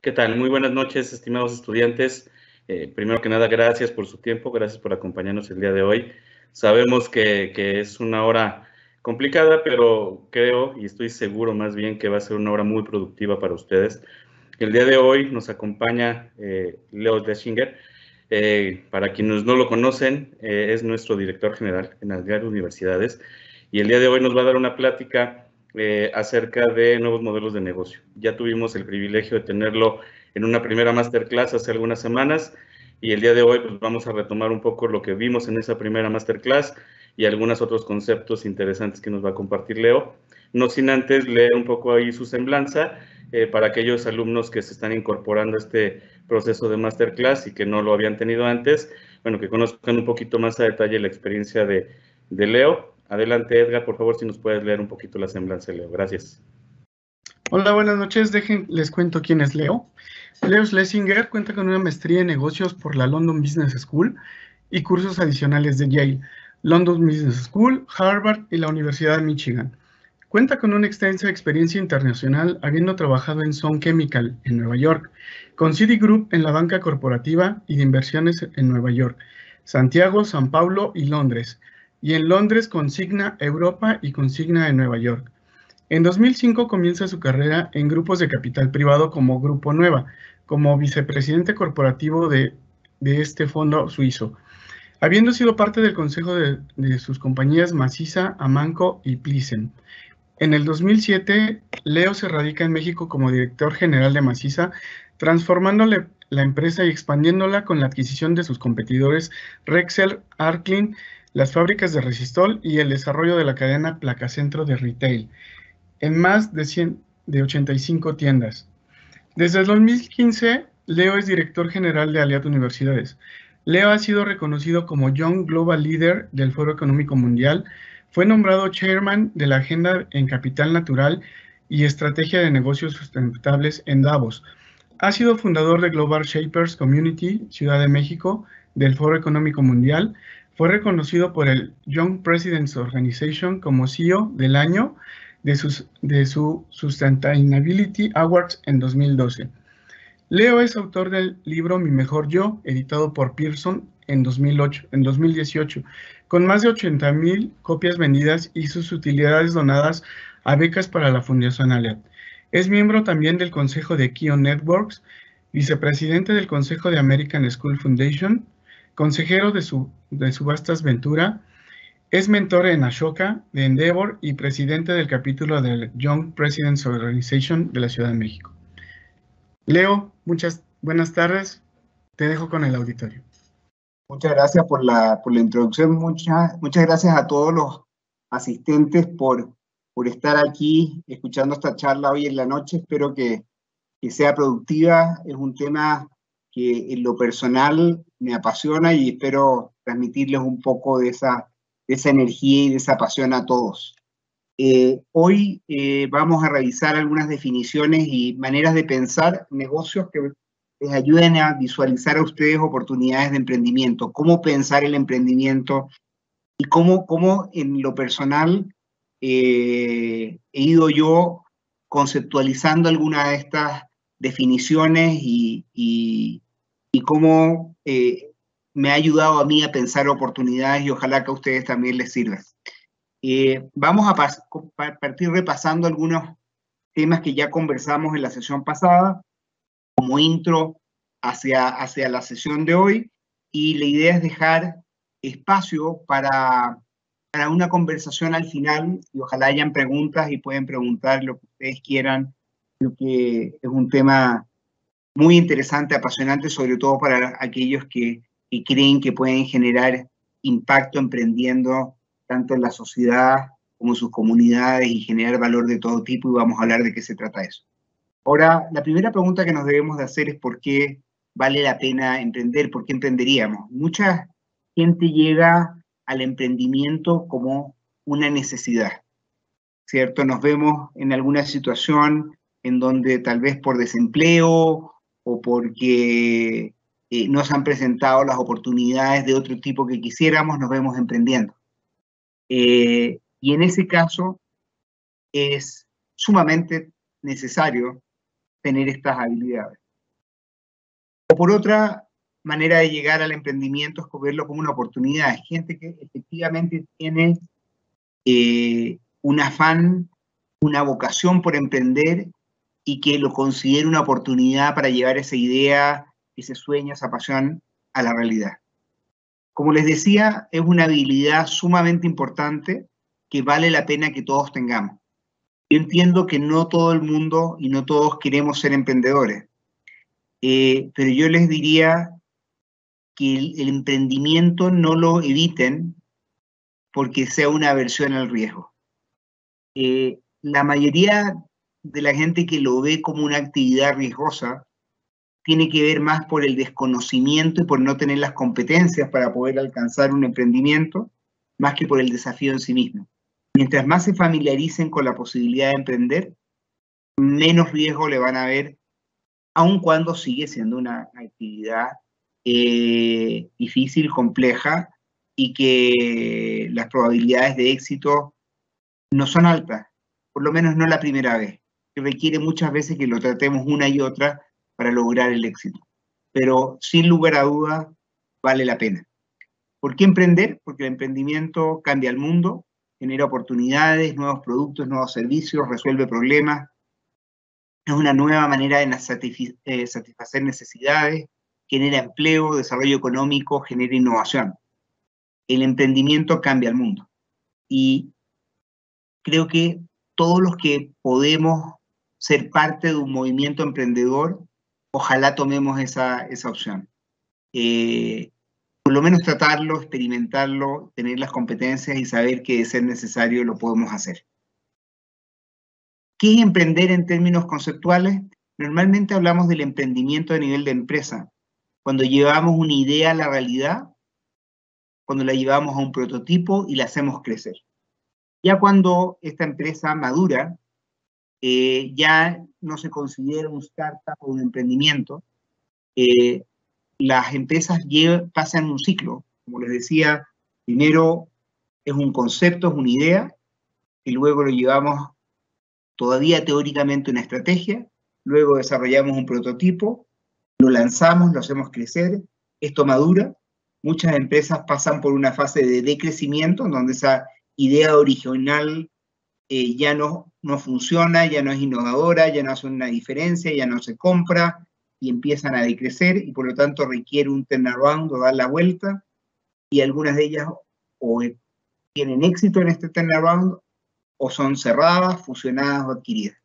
¿Qué tal? Muy buenas noches, estimados estudiantes. Primero que nada, gracias por su tiempo, gracias por acompañarnos el día de hoy. Sabemos que es una hora complicada, pero creo y estoy seguro más bien que va a ser una hora muy productiva para ustedes. El día de hoy nos acompaña Leo Dechinger. Para quienes no lo conocen, es nuestro director general en Algar Universidades y el día de hoy nos va a dar una plática acerca de nuevos modelos de negocio. Ya tuvimos el privilegio de tenerlo en una primera masterclass hace algunas semanas y el día de hoy pues, vamos a retomar un poco lo que vimos en esa primera masterclass y algunos otros conceptos interesantes que nos va a compartir Leo. No sin antes leer un poco ahí su semblanza para aquellos alumnos que se están incorporando a este proceso de masterclass y que no lo habían tenido antes, bueno, que conozcan un poquito más a detalle la experiencia de Leo. Adelante, Edgar, por favor, si nos puedes leer un poquito la semblanza, Leo. Gracias. Hola, buenas noches. Les cuento quién es Leo. Leo Schlesinger cuenta con una maestría en negocios por la London Business School y cursos adicionales de Yale, London Business School, Harvard y la Universidad de Michigan. Cuenta con una extensa experiencia internacional, habiendo trabajado en Sun Chemical en Nueva York, con Citigroup en la banca corporativa y de inversiones en Nueva York, Santiago, San Paulo y Londres, y en Londres con Cigna Europa y con Cigna en Nueva York. En 2005 comienza su carrera en grupos de capital privado como Grupo Nueva, como vicepresidente corporativo de este fondo suizo, habiendo sido parte del consejo de sus compañías Maciza, Amanco y Pliesen. En el 2007, Leo se radica en México como director general de Maciza, transformándole la empresa y expandiéndola con la adquisición de sus competidores Rexel, Arklin, las fábricas de Resistol y el desarrollo de la cadena Placacentro de retail en más de 85 tiendas. Desde el 2015, Leo es director general de Aliad Universidades. Leo ha sido reconocido como Young Global Leader del Foro Económico Mundial, fue nombrado Chairman de la Agenda en Capital Natural y Estrategia de Negocios Sustentables en Davos. Ha sido fundador de Global Shapers Community, Ciudad de México, del Foro Económico Mundial. Fue reconocido por el Young Presidents Organization como CEO del año de su Sustainability Awards en 2012. Leo es autor del libro Mi Mejor Yo, editado por Pearson en 2018, con más de 80,000 copias vendidas y sus utilidades donadas a becas para la Fundación Aliad. Es miembro también del Consejo de Kion Networks, vicepresidente del Consejo de American School Foundation, consejero de Subastas Ventura, es mentor en Ashoka de Endeavor y presidente del capítulo del Young Presidents Organization de la Ciudad de México. Leo, muchas buenas tardes. Te dejo con el auditorio. Muchas gracias por la introducción. Muchas gracias a todos los asistentes por estar aquí escuchando esta charla hoy en la noche. Espero que sea productiva. Es un tema que en lo personal me apasiona y espero transmitirles un poco de esa energía y de esa pasión a todos. Hoy vamos a revisar algunas definiciones y maneras de pensar negocios que les ayuden a visualizar a ustedes oportunidades de emprendimiento, cómo pensar el emprendimiento y cómo en lo personal he ido yo conceptualizando algunas de estas definiciones y cómo me ha ayudado a mí a pensar oportunidades y ojalá que a ustedes también les sirva. Vamos a partir repasando algunos temas que ya conversamos en la sesión pasada, como intro hacia la sesión de hoy, y la idea es dejar espacio para una conversación al final, y ojalá hayan preguntas y pueden preguntar lo que ustedes quieran. Creo que es un tema muy interesante, apasionante, sobre todo para aquellos que creen que pueden generar impacto emprendiendo tanto en la sociedad como en sus comunidades y generar valor de todo tipo, y vamos a hablar de qué se trata eso. Ahora, la primera pregunta que nos debemos de hacer es por qué vale la pena emprender, por qué emprenderíamos. Mucha gente llega al emprendimiento como una necesidad, ¿cierto? Nos vemos en alguna situación en donde tal vez por desempleo o porque no se han presentado las oportunidades de otro tipo que quisiéramos, nos vemos emprendiendo. Y en ese caso es sumamente necesario tener estas habilidades. por otra manera de llegar al emprendimiento es verlo como una oportunidad. Es gente que efectivamente tiene un afán, una vocación por emprender y que lo considera una oportunidad para llevar esa idea, ese sueño, esa pasión a la realidad. Como les decía, es una habilidad sumamente importante que vale la pena que todos tengamos. Yo entiendo que no todo el mundo y no todos queremos ser emprendedores, pero yo les diría que el emprendimiento no lo eviten porque sea una aversión al riesgo. La mayoría de la gente que lo ve como una actividad riesgosa tiene que ver más por el desconocimiento y por no tener las competencias para poder alcanzar un emprendimiento, más que por el desafío en sí mismo. Mientras más se familiaricen con la posibilidad de emprender, menos riesgo le van a ver, aun cuando sigue siendo una actividad difícil, compleja, y que las probabilidades de éxito no son altas, por lo menos no la primera vez, que requiere muchas veces que lo tratemos una y otra para lograr el éxito. Pero sin lugar a dudas, vale la pena. ¿Por qué emprender? Porque el emprendimiento cambia el mundo, genera oportunidades, nuevos productos, nuevos servicios, resuelve problemas, es una nueva manera de satisfacer necesidades, genera empleo, desarrollo económico, genera innovación. El emprendimiento cambia el mundo. Y creo que todos los que podemos ser parte de un movimiento emprendedor, ojalá tomemos esa opción. Por lo menos tratarlo, experimentarlo, tener las competencias y saber que de ser necesario lo podemos hacer. ¿Qué es emprender en términos conceptuales? Normalmente hablamos del emprendimiento a nivel de empresa, cuando llevamos una idea a la realidad, cuando la llevamos a un prototipo y la hacemos crecer. Ya cuando esta empresa madura, ya no se considera un startup o un emprendimiento, las empresas pasan un ciclo. Como les decía, primero es un concepto, es una idea, y luego lo llevamos todavía teóricamente una estrategia, luego desarrollamos un prototipo, lo lanzamos, lo hacemos crecer, esto madura, muchas empresas pasan por una fase de decrecimiento, en donde esa idea original ya no funciona, ya no es innovadora, ya no hace una diferencia, ya no se compra, y empiezan a decrecer, y por lo tanto requiere un turnaround o dar la vuelta, y algunas de ellas o tienen éxito en este turnaround, o son cerradas, fusionadas o adquiridas.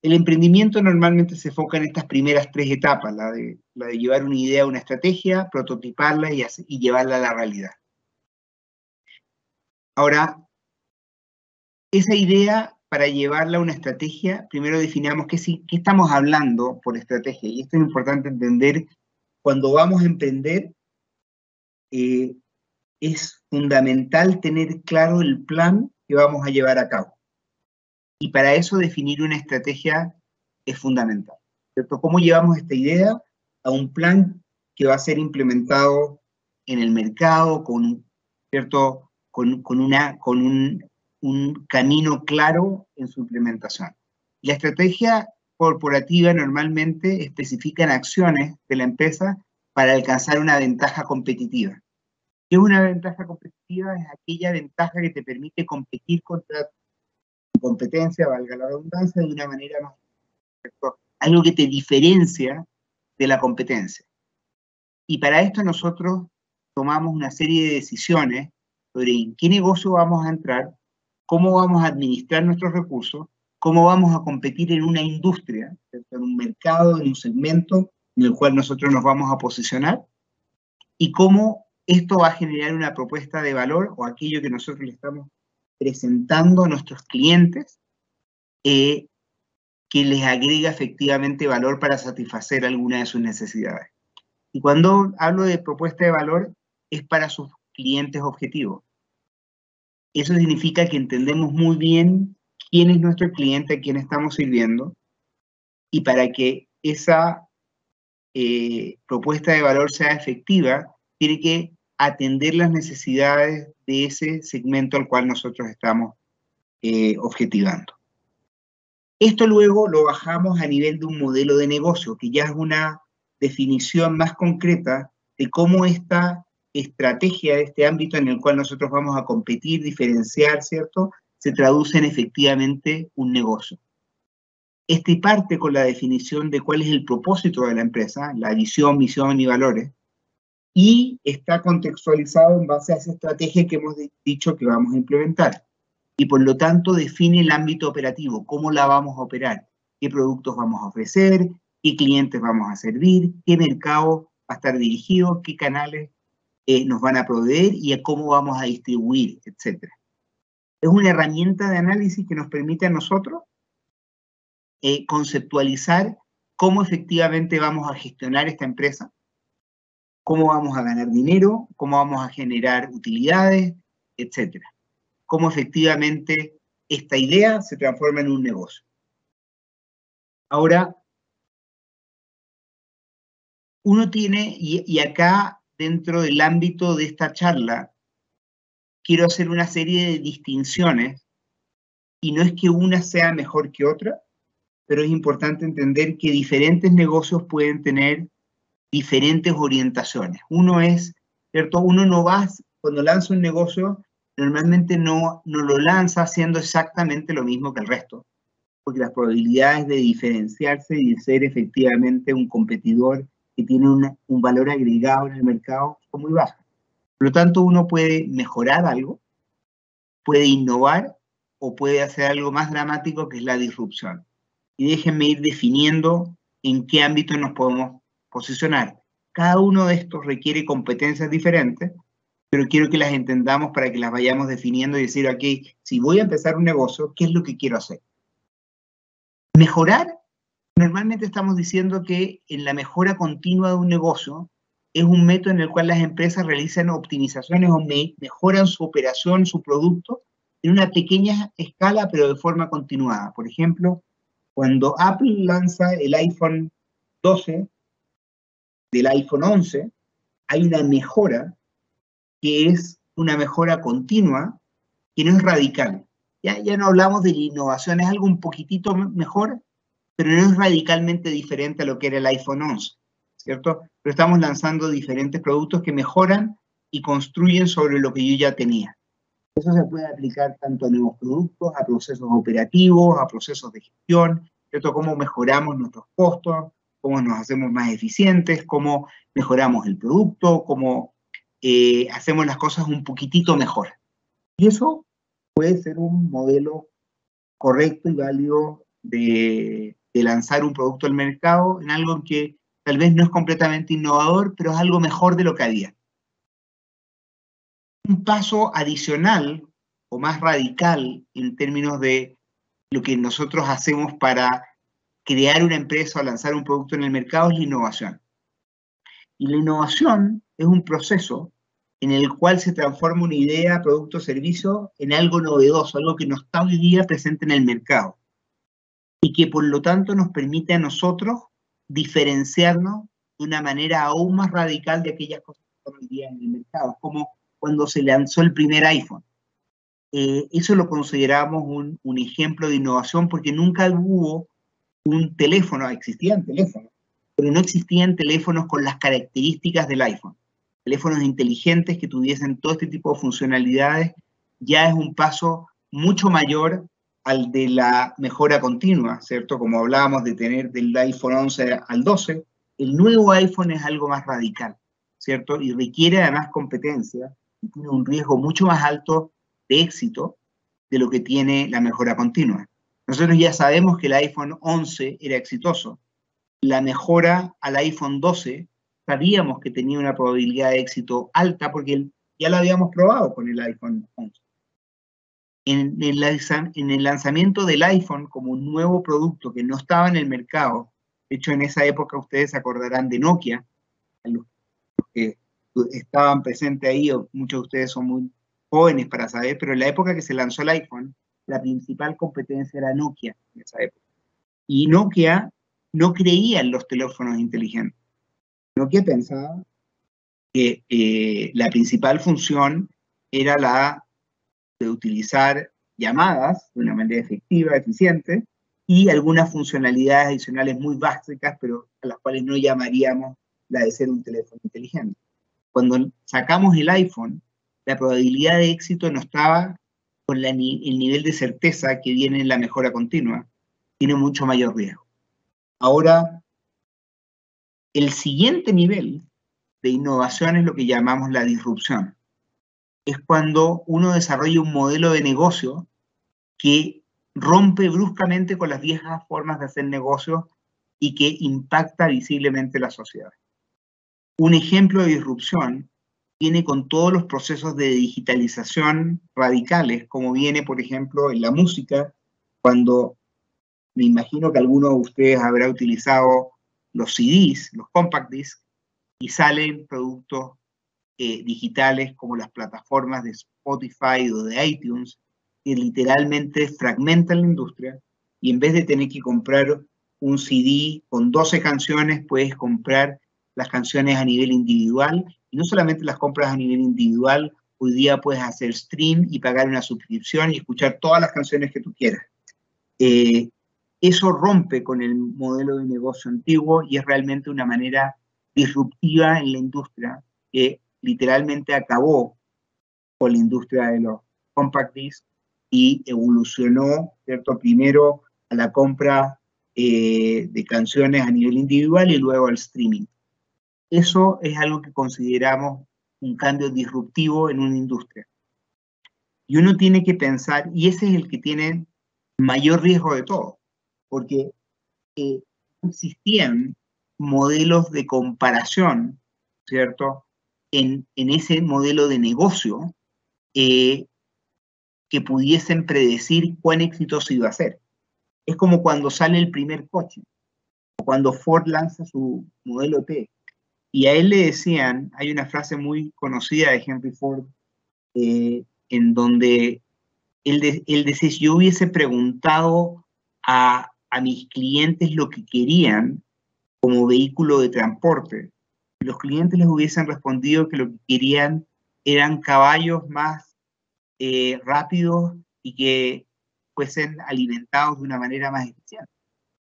El emprendimiento normalmente se enfoca en estas primeras tres etapas, la de llevar una idea a una estrategia, prototiparla y llevarla a la realidad. Ahora, esa idea, para llevarla a una estrategia, primero definamos qué estamos hablando por estrategia, y esto es importante entender. Cuando vamos a emprender, es fundamental tener claro el plan que vamos a llevar a cabo. Y para eso definir una estrategia es fundamental, ¿cierto? ¿Cómo llevamos esta idea a un plan que va a ser implementado en el mercado ¿cierto? con un camino claro en su implementación? La estrategia corporativa normalmente especifica acciones de la empresa para alcanzar una ventaja competitiva. ¿Qué es una ventaja competitiva? Es aquella ventaja que te permite competir contra tu competencia, valga la redundancia, de una manera más, ¿cierto? Algo que te diferencia de la competencia. Y para esto nosotros tomamos una serie de decisiones sobre en qué negocio vamos a entrar, cómo vamos a administrar nuestros recursos, cómo vamos a competir en una industria, ¿cierto? En un mercado, en un segmento en el cual nosotros nos vamos a posicionar, y cómo esto va a generar una propuesta de valor o aquello que nosotros le estamos presentando a nuestros clientes que les agrega efectivamente valor para satisfacer alguna de sus necesidades. Y cuando hablo de propuesta de valor, es para sus clientes objetivos. Eso significa que entendemos muy bien quién es nuestro cliente, a quién estamos sirviendo, y para que esa propuesta de valor sea efectiva, tiene que atender las necesidades de ese segmento al cual nosotros estamos objetivando. Esto luego lo bajamos a nivel de un modelo de negocio, que ya es una definición más concreta de cómo esta estrategia de este ámbito en el cual nosotros vamos a competir, diferenciar, ¿cierto?, se traduce en efectivamente un negocio. Este parte con la definición de cuál es el propósito de la empresa, la visión, misión y valores, y está contextualizado en base a esa estrategia que hemos dicho que vamos a implementar. Y por lo tanto define el ámbito operativo, cómo la vamos a operar, qué productos vamos a ofrecer, qué clientes vamos a servir, qué mercado va a estar dirigido, qué canales nos van a proveer y a cómo vamos a distribuir, etc. Es una herramienta de análisis que nos permite a nosotros conceptualizar cómo efectivamente vamos a gestionar esta empresa, cómo vamos a ganar dinero, cómo vamos a generar utilidades, etc. Cómo efectivamente esta idea se transforma en un negocio. Ahora, uno tiene, y acá dentro del ámbito de esta charla, quiero hacer una serie de distinciones, y no es que una sea mejor que otra, pero es importante entender que diferentes negocios pueden tener diferentes orientaciones. Uno es, ¿cierto? Uno no va, cuando lanza un negocio, normalmente no lo lanza haciendo exactamente lo mismo que el resto, porque las probabilidades de diferenciarse y de ser efectivamente un competidor que tiene un valor agregado en el mercado son muy bajas. Por lo tanto, uno puede mejorar algo, puede innovar o puede hacer algo más dramático que es la disrupción. Y déjenme ir definiendo en qué ámbito nos podemos posicionar. Cada uno de estos requiere competencias diferentes, pero quiero que las entendamos para que las vayamos definiendo y decir, ok, si voy a empezar un negocio, ¿qué es lo que quiero hacer? Mejorar, normalmente estamos diciendo que en la mejora continua de un negocio es un método en el cual las empresas realizan optimizaciones o mejoran su operación, su producto, en una pequeña escala, pero de forma continuada. Por ejemplo, cuando Apple lanza el iPhone 12 del iPhone 11, hay una mejora que es una mejora continua, que no es radical. Ya no hablamos de la innovación, es algo un poquitito mejor, pero no es radicalmente diferente a lo que era el iPhone 11, ¿cierto? Pero estamos lanzando diferentes productos que mejoran y construyen sobre lo que yo ya tenía. Eso se puede aplicar tanto a nuevos productos, a procesos operativos, a procesos de gestión, ¿cierto? Cómo mejoramos nuestros costos, cómo nos hacemos más eficientes, cómo mejoramos el producto, cómo hacemos las cosas un poquitito mejor. Y eso puede ser un modelo correcto y válido de lanzar un producto al mercado en algo que tal vez no es completamente innovador, pero es algo mejor de lo que había. Un paso adicional o más radical en términos de lo que nosotros hacemos para crear una empresa o lanzar un producto en el mercado es la innovación. Y la innovación es un proceso en el cual se transforma una idea, producto o servicio en algo novedoso, algo que no está hoy día presente en el mercado. Y que por lo tanto nos permite a nosotros diferenciarnos de una manera aún más radical de aquellas cosas que están hoy día en el mercado, como cuando se lanzó el primer iPhone. Eso lo consideramos un ejemplo de innovación porque nunca hubo un teléfono, existían teléfonos, pero no existían teléfonos con las características del iPhone. Teléfonos inteligentes que tuviesen todo este tipo de funcionalidades ya es un paso mucho mayor al de la mejora continua, ¿cierto? Como hablábamos de tener del iPhone 11 al 12, el nuevo iPhone es algo más radical, ¿cierto? Y requiere además competencia y tiene un riesgo mucho más alto de éxito de lo que tiene la mejora continua. Nosotros ya sabemos que el iPhone 11 era exitoso. La mejora al iPhone 12 sabíamos que tenía una probabilidad de éxito alta porque ya la habíamos probado con el iPhone 11. En el lanzamiento del iPhone como un nuevo producto que no estaba en el mercado, de hecho en esa época ustedes se acordarán de Nokia, los que estaban presentes ahí, o muchos de ustedes son muy jóvenes para saber, pero en la época que se lanzó el iPhone, la principal competencia era Nokia en esa época. Y Nokia no creía en los teléfonos inteligentes. Nokia pensaba que la principal función era la de utilizar llamadas de una manera efectiva, eficiente, y algunas funcionalidades adicionales muy básicas, pero a las cuales no llamaríamos la de ser un teléfono inteligente. Cuando sacamos el iPhone, la probabilidad de éxito no estaba con el nivel de certeza que viene en la mejora continua, tiene mucho mayor riesgo. Ahora, el siguiente nivel de innovación es lo que llamamos la disrupción. Es cuando uno desarrolla un modelo de negocio que rompe bruscamente con las viejas formas de hacer negocios y que impacta visiblemente la sociedad. Un ejemplo de disrupción viene con todos los procesos de digitalización radicales, como viene, por ejemplo, en la música, cuando me imagino que alguno de ustedes habrá utilizado los CDs, los compact discs, y salen productos digitales como las plataformas de Spotify o de iTunes, que literalmente fragmentan la industria, y en vez de tener que comprar un CD con 12 canciones, puedes comprar las canciones a nivel individual, y no solamente las compras a nivel individual, hoy día puedes hacer stream y pagar una suscripción y escuchar todas las canciones que tú quieras. Eso rompe con el modelo de negocio antiguo y es realmente una manera disruptiva en la industria que literalmente acabó con la industria de los compact discs y evolucionó, ¿cierto? Primero a la compra de canciones a nivel individual y luego al streaming. Eso es algo que consideramos un cambio disruptivo en una industria. Y uno tiene que pensar, y ese es el que tiene mayor riesgo de todo, porque no existían modelos de comparación, ¿cierto?, en ese modelo de negocio que pudiesen predecir cuán exitoso iba a ser. Es como cuando sale el primer coche, o cuando Ford lanza su modelo T, y a él le decían, hay una frase muy conocida de Henry Ford, en donde él decía, si yo hubiese preguntado a mis clientes lo que querían como vehículo de transporte, los clientes les hubiesen respondido que lo que querían eran caballos más rápidos y que fuesen alimentados de una manera más eficiente.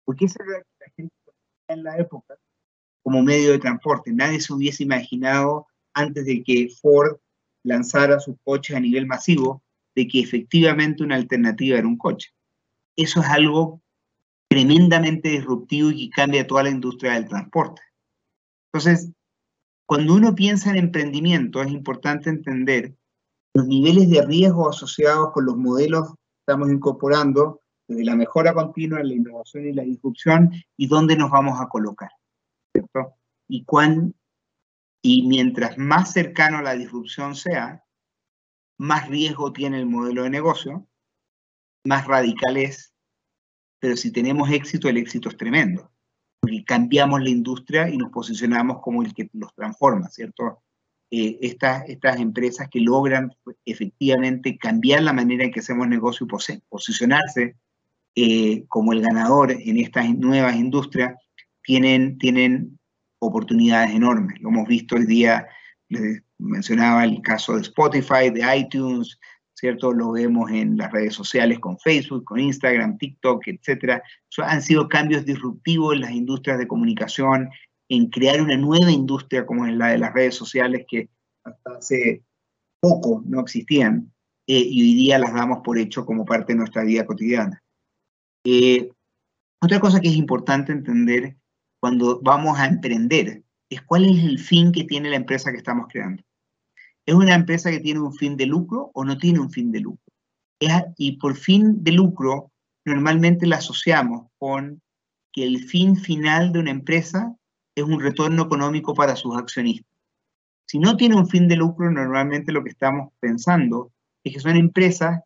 Porque eso era lo que la gente en la época como medio de transporte. Nadie se hubiese imaginado antes de que Ford lanzara sus coches a nivel masivo de que efectivamente una alternativa era un coche. Eso es algo tremendamente disruptivo y que cambia toda la industria del transporte. Entonces, cuando uno piensa en emprendimiento, es importante entender los niveles de riesgo asociados con los modelos que estamos incorporando, desde la mejora continua, la innovación y la disrupción, y dónde nos vamos a colocar, ¿cierto? Y mientras más cercano a la disrupción sea, más riesgo tiene el modelo de negocio, más radical es, pero si tenemos éxito, el éxito es tremendo, porque cambiamos la industria y nos posicionamos como el que los transforma, ¿cierto? Estas empresas que logran efectivamente cambiar la manera en que hacemos negocio y posicionarse como el ganador en estas nuevas industrias, tienen oportunidades enormes. Lo hemos visto el día, les mencionaba el caso de Spotify, de iTunes, ¿cierto? Lo vemos en las redes sociales con Facebook, con Instagram, TikTok, etc. Han sido cambios disruptivos en las industrias de comunicación, en crear una nueva industria como es la de las redes sociales que hasta hace poco no existían y hoy día las damos por hecho como parte de nuestra vida cotidiana. Otra cosa que es importante entender cuando vamos a emprender es cuál es el fin que tiene la empresa que estamos creando. ¿Es una empresa que tiene un fin de lucro o no tiene un fin de lucro? Y por fin de lucro, normalmente la asociamos con que el fin final de una empresa es un retorno económico para sus accionistas. Si no tiene un fin de lucro, normalmente lo que estamos pensando es que son empresas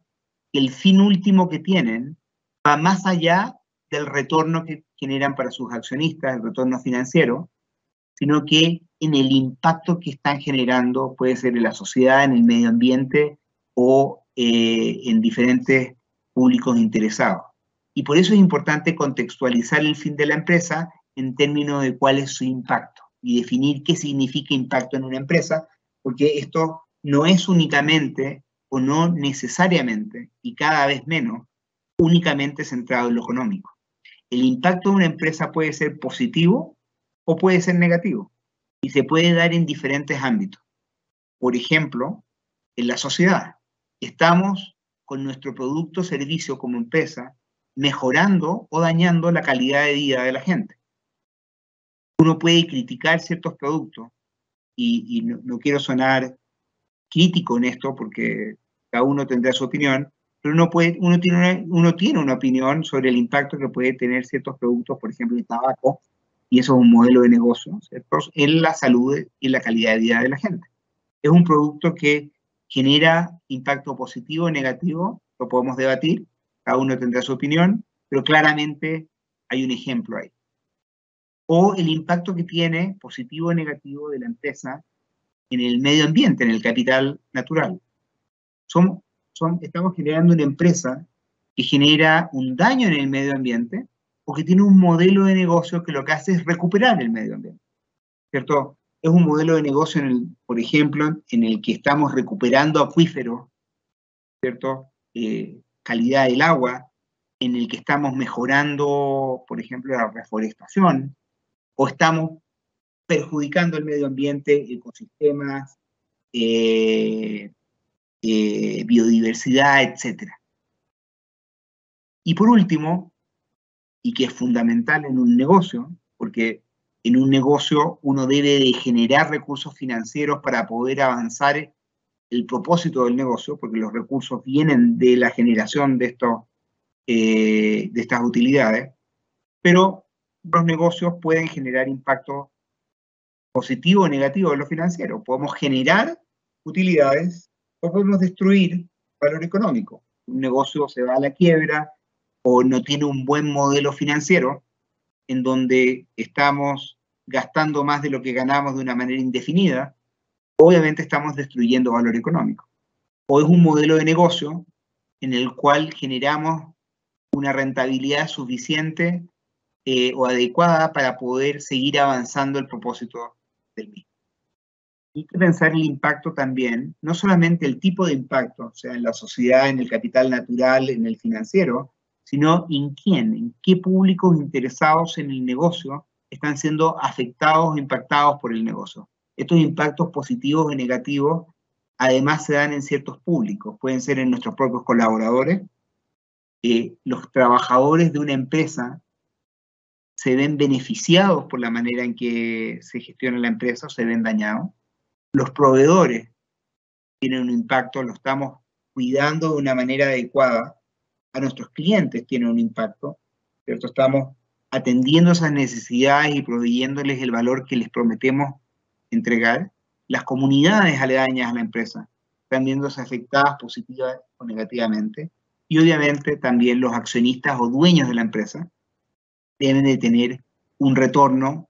que el fin último que tienen va más allá del retorno que generan para sus accionistas, el retorno financiero, sino que en el impacto que están generando, puede ser en la sociedad, en el medio ambiente o en diferentes públicos interesados. Y por eso es importante contextualizar el fin de la empresa en términos de cuál es su impacto y definir qué significa impacto en una empresa, porque esto no es únicamente o no necesariamente, y cada vez menos, únicamente centrado en lo económico. El impacto de una empresa puede ser positivo o puede ser negativo, y se puede dar en diferentes ámbitos. Por ejemplo, en la sociedad, estamos con nuestro producto o servicio como empresa mejorando o dañando la calidad de vida de la gente. Uno puede criticar ciertos productos, y no quiero sonar crítico en esto porque cada uno tendrá su opinión, pero uno tiene una opinión sobre el impacto que puede tener ciertos productos, por ejemplo el tabaco, y eso es un modelo de negocio, ¿cierto?, en la salud y en la calidad de vida de la gente. Es un producto que genera impacto positivo o negativo, lo podemos debatir, cada uno tendrá su opinión, pero claramente hay un ejemplo ahí. O el impacto que tiene, positivo o negativo, de la empresa en el medio ambiente, en el capital natural. Estamos generando una empresa que genera un daño en el medio ambiente o que tiene un modelo de negocio que lo que hace es recuperar el medio ambiente, ¿cierto? Es un modelo de negocio, por ejemplo, en el que estamos recuperando acuíferos, ¿cierto? Calidad del agua, en el que estamos mejorando, por ejemplo, la reforestación, o estamos perjudicando el medio ambiente, ecosistemas, biodiversidad, etc. Y por último, y que es fundamental en un negocio, porque en un negocio uno debe de generar recursos financieros para poder avanzar el propósito del negocio, porque los recursos vienen de la generación de estas utilidades, pero los negocios pueden generar impacto positivo o negativo en lo financiero. Podemos generar utilidades o podemos destruir valor económico. Un negocio se va a la quiebra o no tiene un buen modelo financiero, en donde estamos gastando más de lo que ganamos de una manera indefinida, obviamente estamos destruyendo valor económico. O es un modelo de negocio en el cual generamos una rentabilidad suficiente o adecuada para poder seguir avanzando el propósito del mismo. Hay que pensar el impacto también, no solamente el tipo de impacto, o sea, en la sociedad, en el capital natural, en el financiero, sino en qué públicos interesados en el negocio están siendo afectados o impactados por el negocio. Estos impactos positivos y negativos además se dan en ciertos públicos, pueden ser en nuestros propios colaboradores, los trabajadores de una empresa se ven beneficiados por la manera en que se gestiona la empresa o se ven dañados. Los proveedores tienen un impacto, lo estamos cuidando de una manera adecuada. A nuestros clientes tiene un impacto, ¿cierto? Estamos atendiendo esas necesidades y proveyéndoles el valor que les prometemos entregar. Las comunidades aledañas a la empresa están viéndose afectadas positiva o negativamente. Y obviamente también los accionistas o dueños de la empresa deben de tener un retorno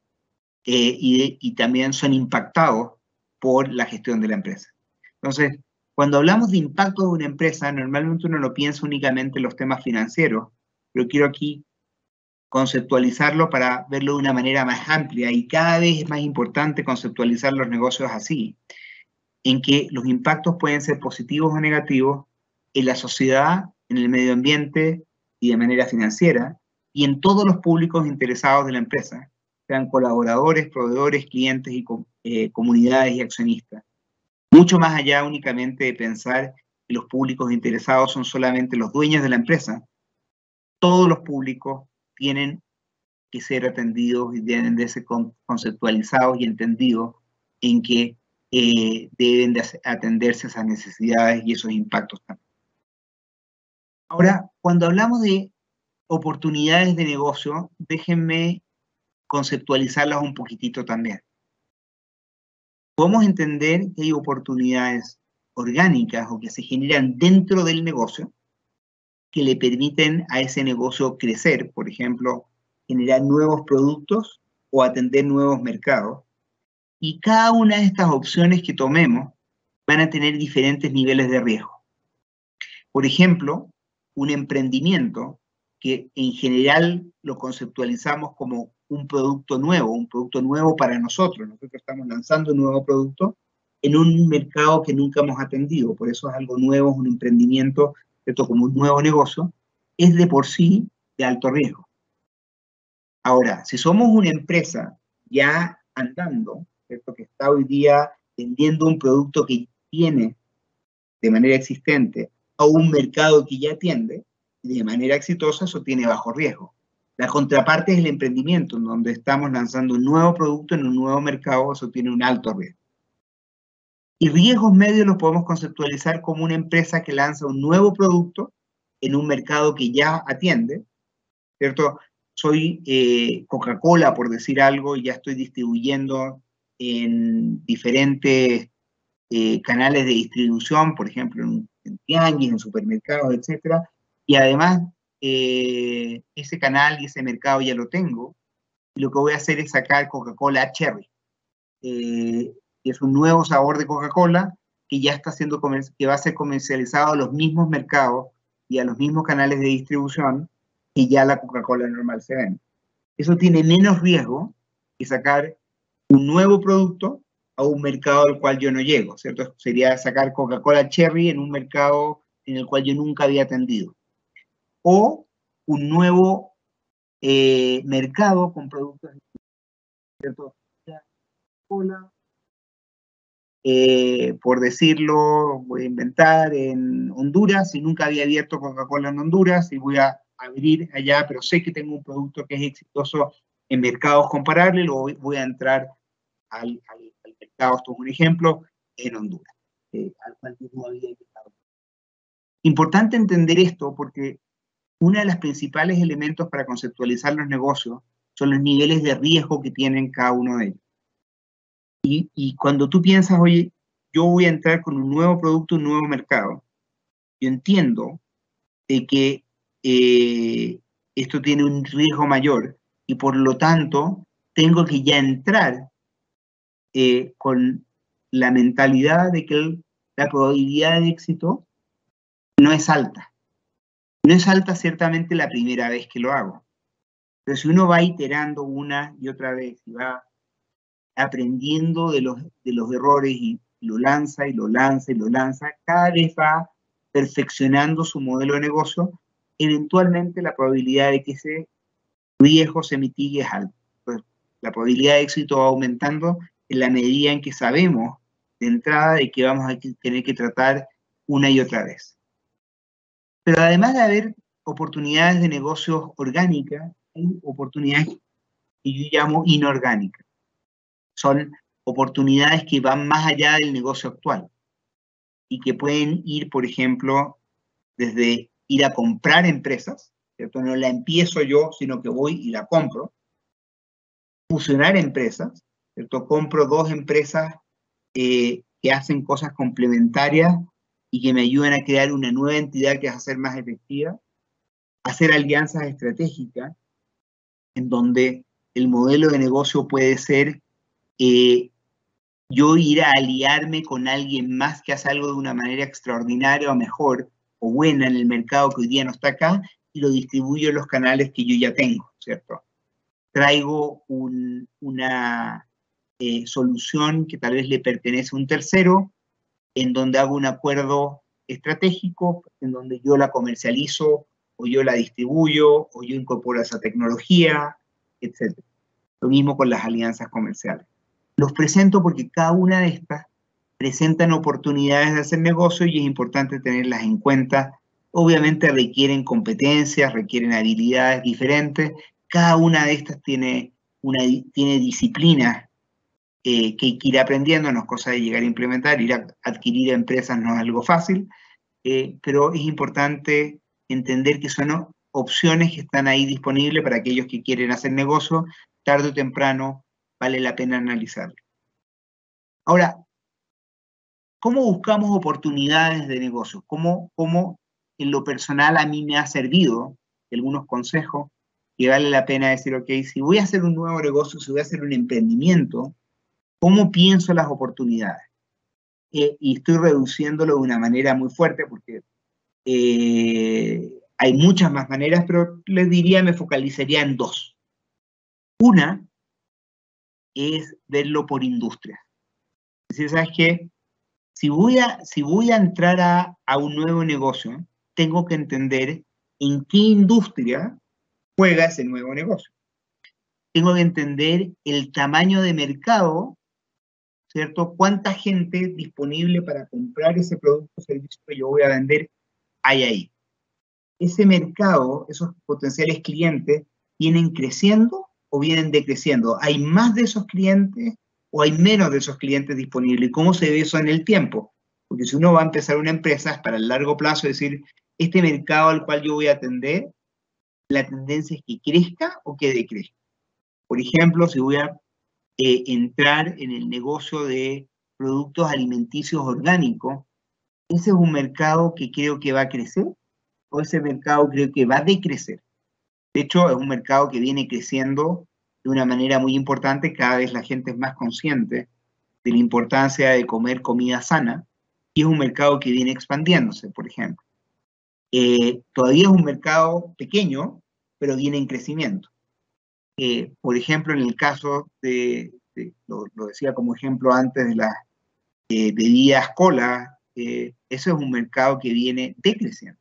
y también son impactados por la gestión de la empresa. Entonces, cuando hablamos de impacto de una empresa, normalmente uno lo piensa únicamente en los temas financieros, pero quiero aquí conceptualizarlo para verlo de una manera más amplia, y cada vez es más importante conceptualizar los negocios así, en que los impactos pueden ser positivos o negativos en la sociedad, en el medio ambiente y de manera financiera, y en todos los públicos interesados de la empresa, sean colaboradores, proveedores, clientes y comunidades y accionistas. Mucho más allá únicamente de pensar que los públicos interesados son solamente los dueños de la empresa. Todos los públicos tienen que ser atendidos y deben de ser conceptualizados y entendidos en que deben de atenderse esas necesidades y esos impactos también. Ahora, cuando hablamos de oportunidades de negocio, déjenme conceptualizarlas un poquitito también. Podemos entender que hay oportunidades orgánicas o que se generan dentro del negocio que le permiten a ese negocio crecer, por ejemplo, generar nuevos productos o atender nuevos mercados. Y cada una de estas opciones que tomemos van a tener diferentes niveles de riesgo. Por ejemplo, un emprendimiento que en general lo conceptualizamos como un producto nuevo para nosotros. Nosotros estamos lanzando un nuevo producto en un mercado que nunca hemos atendido, por eso es algo nuevo, es un emprendimiento, esto como un nuevo negocio, es de por sí de alto riesgo. Ahora, si somos una empresa ya andando, ¿cierto? Que está hoy día vendiendo un producto que tiene de manera existente a un mercado que ya atiende, de manera exitosa, eso tiene bajo riesgo. La contraparte es el emprendimiento, en donde estamos lanzando un nuevo producto en un nuevo mercado, eso tiene un alto riesgo. Y riesgos medios los podemos conceptualizar como una empresa que lanza un nuevo producto en un mercado que ya atiende, ¿cierto? Soy Coca-Cola, por decir algo, y ya estoy distribuyendo en diferentes canales de distribución, por ejemplo, en tianguis, en supermercados, etc. Y además, ese canal y ese mercado ya lo tengo, y lo que voy a hacer es sacar Coca-Cola Cherry. Que es un nuevo sabor de Coca-Cola que ya está siendo que va a ser comercializado a los mismos mercados y a los mismos canales de distribución que ya la Coca-Cola normal se vende. Eso tiene menos riesgo que sacar un nuevo producto a un mercado al cual yo no llego, ¿cierto? Sería sacar Coca-Cola Cherry en un mercado en el cual yo nunca había atendido. O un nuevo mercado con productos, ¿cierto? Coca-Cola, por decirlo, voy a inventar, en Honduras, y nunca había abierto Coca-Cola en Honduras, y voy a abrir allá, pero sé que tengo un producto que es exitoso en mercados comparables, lo voy a entrar al mercado, esto es un ejemplo, en Honduras, al cual no había invitado. Importante entender esto porque uno de los principales elementos para conceptualizar los negocios son los niveles de riesgo que tienen cada uno de ellos. Y cuando tú piensas, oye, yo voy a entrar con un nuevo producto, un nuevo mercado, yo entiendo de que esto tiene un riesgo mayor y por lo tanto tengo que ya entrar con la mentalidad de que la probabilidad de éxito no es alta. No es alta ciertamente la primera vez que lo hago. Pero si uno va iterando una y otra vez y va aprendiendo de los errores y lo lanza y lo lanza y lo lanza, cada vez va perfeccionando su modelo de negocio, eventualmente la probabilidad de que ese riesgo se mitigue es alta. Pues, la probabilidad de éxito va aumentando en la medida en que sabemos de entrada de que vamos a tener que tratar una y otra vez. Pero además de haber oportunidades de negocios orgánicas, hay oportunidades que yo llamo inorgánicas. Son oportunidades que van más allá del negocio actual y que pueden ir, por ejemplo, desde ir a comprar empresas, ¿cierto? No la empiezo yo, sino que voy y la compro. Fusionar empresas, ¿cierto? Compro dos empresas que hacen cosas complementarias y que me ayudan a crear una nueva entidad que va a ser más efectiva. Hacer alianzas estratégicas en donde el modelo de negocio puede ser yo ir a aliarme con alguien más que hace algo de una manera extraordinaria o mejor o buena en el mercado que hoy día no está acá y lo distribuyo en los canales que yo ya tengo, ¿cierto? Traigo una solución que tal vez le pertenece a un tercero, en donde hago un acuerdo estratégico, en donde yo la comercializo o yo la distribuyo o yo incorporo esa tecnología, etc. Lo mismo con las alianzas comerciales. Los presento porque cada una de estas presentan oportunidades de hacer negocio y es importante tenerlas en cuenta. Obviamente requieren competencias, requieren habilidades diferentes. Cada una de estas tiene disciplinas que hay que ir aprendiendo, no es cosa de llegar a implementar, ir a adquirir empresas no es algo fácil, pero es importante entender que son opciones que están ahí disponibles para aquellos que quieren hacer negocio, tarde o temprano vale la pena analizarlo. Ahora, ¿cómo buscamos oportunidades de negocio? ¿Cómo en lo personal a mí me ha servido algunos consejos que vale la pena decir, ok, si voy a hacer un nuevo negocio, si voy a hacer un emprendimiento, ¿cómo pienso las oportunidades? Y estoy reduciéndolo de una manera muy fuerte porque hay muchas más maneras, pero les diría, me focalizaría en dos. Una es verlo por industria. Es decir, ¿sabes qué? Si voy a entrar a un nuevo negocio, tengo que entender en qué industria juega ese nuevo negocio. tengo que entender el tamaño de mercado, ¿cierto? ¿Cuánta gente disponible para comprar ese producto o servicio que yo voy a vender hay ahí? Ese mercado, esos potenciales clientes, ¿vienen creciendo o vienen decreciendo? ¿Hay más de esos clientes o hay menos de esos clientes disponibles? ¿Y cómo se ve eso en el tiempo? Porque si uno va a empezar una empresa, es para el largo plazo decir, este mercado al cual yo voy a atender, la tendencia es que crezca o que decrezca. Por ejemplo, si voy a entrar en el negocio de productos alimenticios orgánicos, ¿ese es un mercado que creo que va a crecer? ¿O ese mercado creo que va a decrecer? De hecho, es un mercado que viene creciendo de una manera muy importante. Cada vez la gente es más consciente de la importancia de comer comida sana, y es un mercado que viene expandiéndose, por ejemplo. Todavía es un mercado pequeño, pero viene en crecimiento. Por ejemplo, en el caso lo decía como ejemplo antes de las bebidas cola, eso es un mercado que viene decreciendo.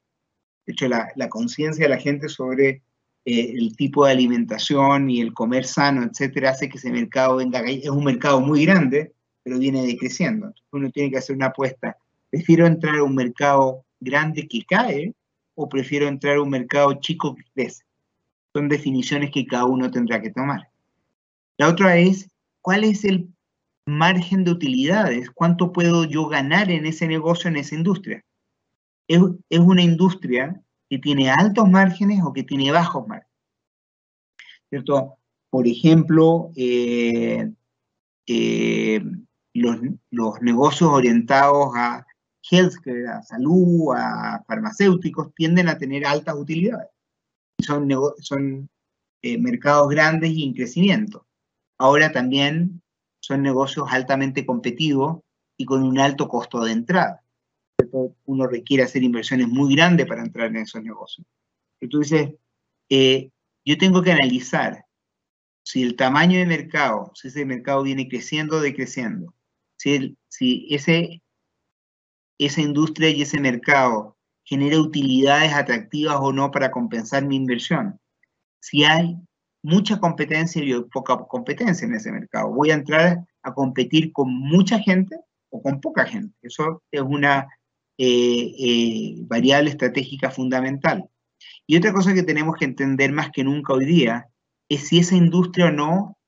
De hecho, la conciencia de la gente sobre el tipo de alimentación y el comer sano, etcétera, hace que ese mercado venga. Es un mercado muy grande, pero viene decreciendo. Entonces uno tiene que hacer una apuesta. ¿Prefiero entrar a un mercado grande que cae o prefiero entrar a un mercado chico que crece? Son definiciones que cada uno tendrá que tomar. La otra es, ¿cuál es el margen de utilidades? ¿Cuánto puedo yo ganar en ese negocio, en esa industria? ¿Es una industria que tiene altos márgenes o que tiene bajos márgenes? ¿Cierto? Por ejemplo, los negocios orientados a healthcare, a salud, a farmacéuticos, tienden a tener altas utilidades. Son mercados grandes y en crecimiento. Ahora también son negocios altamente competitivos y con un alto costo de entrada. Uno requiere hacer inversiones muy grandes para entrar en esos negocios. Entonces, yo tengo que analizar si el tamaño de mercado, si ese mercado viene creciendo o decreciendo, si esa industria y ese mercado genera utilidades atractivas o no para compensar mi inversión. Si hay mucha competencia y poca competencia en ese mercado, ¿voy a entrar a competir con mucha gente o con poca gente? Eso es una variable estratégica fundamental. Y otra cosa que tenemos que entender más que nunca hoy día es si esa industria o no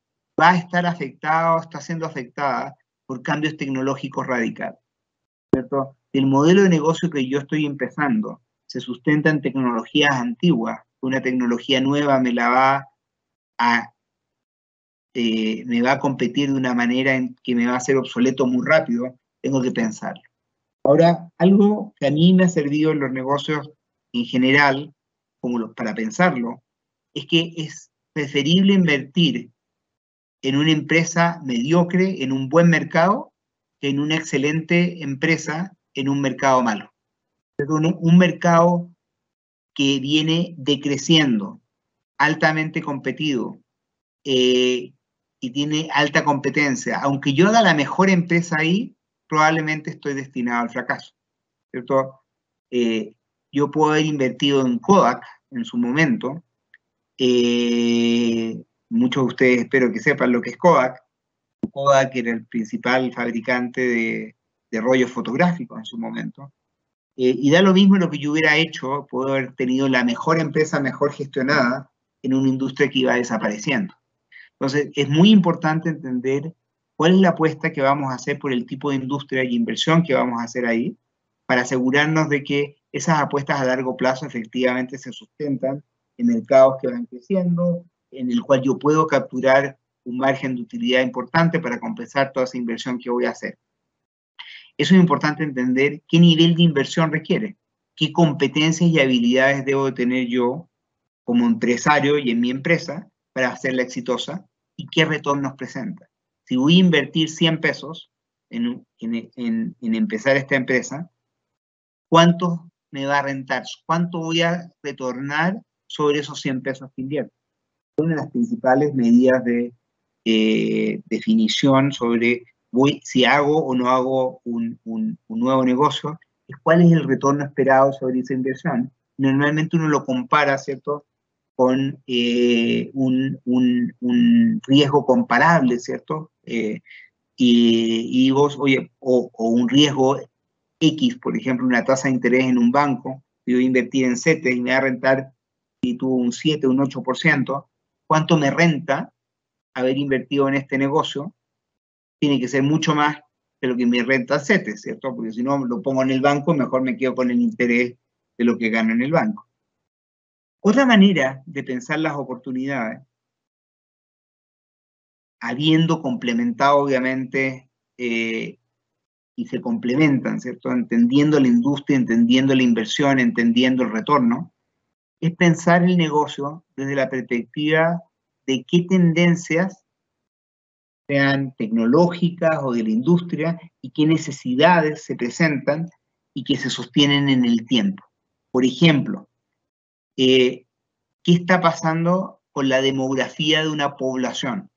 va a estar afectada o está siendo afectada por cambios tecnológicos radicales, ¿cierto? El modelo de negocio que yo estoy empezando se sustenta en tecnologías antiguas. Una tecnología nueva me va a competir de una manera en que me va a hacer obsoleto muy rápido, tengo que pensarlo. Ahora, algo que a mí me ha servido en los negocios en general, para pensarlo, es que es preferible invertir en una empresa mediocre, en un buen mercado, que en una excelente empresa, en un mercado malo. Un mercado que viene decreciendo, altamente competido, y tiene alta competencia. Aunque yo haga la mejor empresa ahí, probablemente estoy destinado al fracaso, ¿cierto? Yo puedo haber invertido en Kodak en su momento. Muchos de ustedes espero que sepan lo que es Kodak. Kodak era el principal fabricante de rollos fotográficos en su momento. Y da lo mismo lo que yo hubiera hecho, puedo haber tenido la mejor empresa, mejor gestionada, en una industria que iba desapareciendo. Entonces, es muy importante entender cuál es la apuesta que vamos a hacer por el tipo de industria y inversión que vamos a hacer ahí, para asegurarnos de que esas apuestas a largo plazo efectivamente se sustentan en mercados que van creciendo, en el cual yo puedo capturar un margen de utilidad importante para compensar toda esa inversión que voy a hacer. Eso es importante entender qué nivel de inversión requiere, qué competencias y habilidades debo tener yo como empresario y en mi empresa para hacerla exitosa y qué retornos presenta. Si voy a invertir 100 pesos en empezar esta empresa, ¿cuánto me va a rentar? ¿Cuánto voy a retornar sobre esos 100 pesos que invierto? Una de las principales medidas de definición sobre si hago o no hago un nuevo negocio, es cuál es el retorno esperado sobre esa inversión. Normalmente uno lo compara, ¿cierto?, con un riesgo comparable, ¿cierto? Y digo, oye, o un riesgo X, por ejemplo, una tasa de interés en un banco, yo voy a invertir en CETES y me va a rentar, si tuvo un 7, un 8%, ¿cuánto me renta haber invertido en este negocio? Tiene que ser mucho más de lo que me renta CETES, ¿cierto? Porque si no lo pongo en el banco, mejor me quedo con el interés de lo que gano en el banco. Otra manera de pensar las oportunidades, habiendo complementado obviamente, y se complementan, ¿cierto? Entendiendo la industria, entendiendo la inversión, entendiendo el retorno, es pensar el negocio desde la perspectiva de qué tendencias, sean tecnológicas o de la industria, y qué necesidades se presentan y que se sostienen en el tiempo. Por ejemplo, ¿qué está pasando con la demografía de una población?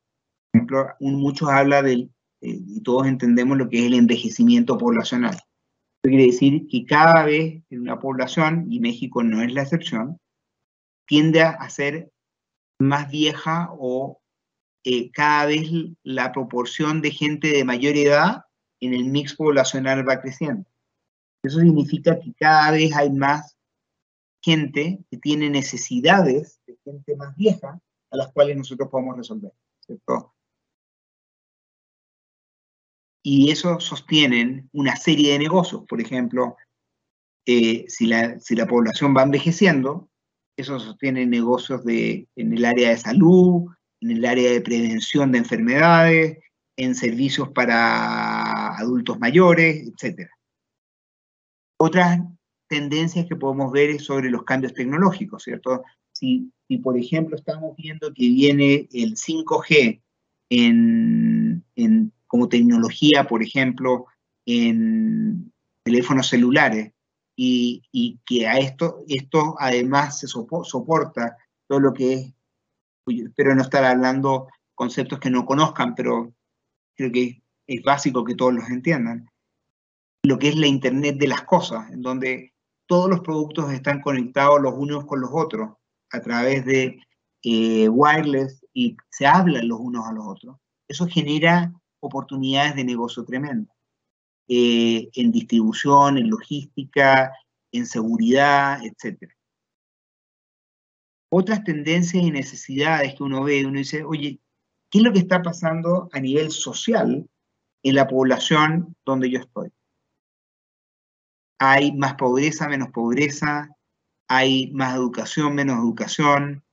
Por ejemplo, muchos hablan del, y todos entendemos lo que es el envejecimiento poblacional. Esto quiere decir que cada vez en una población, y México no es la excepción, tiende a ser más vieja o cada vez la proporción de gente de mayor edad en el mix poblacional va creciendo. Eso significa que cada vez hay más gente que tiene necesidades de gente más vieja a las cuales nosotros podemos resolver, ¿cierto? Y eso sostienen una serie de negocios. Por ejemplo, si la población va envejeciendo, eso sostiene negocios en el área de salud, en el área de prevención de enfermedades, en servicios para adultos mayores, etc. Otras tendencias que podemos ver es sobre los cambios tecnológicos, ¿cierto? Si por ejemplo estamos viendo que viene el 5G como tecnología, por ejemplo, en teléfonos celulares, y que a esto además se soporta todo lo que es, espero no estar hablando conceptos que no conozcan, pero creo que es básico que todos los entiendan, lo que es la Internet de las cosas, en donde todos los productos están conectados los unos con los otros a través de wireless y se hablan los unos a los otros. Eso genera oportunidades de negocio tremendas. En distribución, en logística, en seguridad, etc. Otras tendencias y necesidades que uno ve, uno dice, oye, ¿qué es lo que está pasando a nivel social en la población donde yo estoy? Hay más pobreza, menos pobreza, hay más educación, menos educación,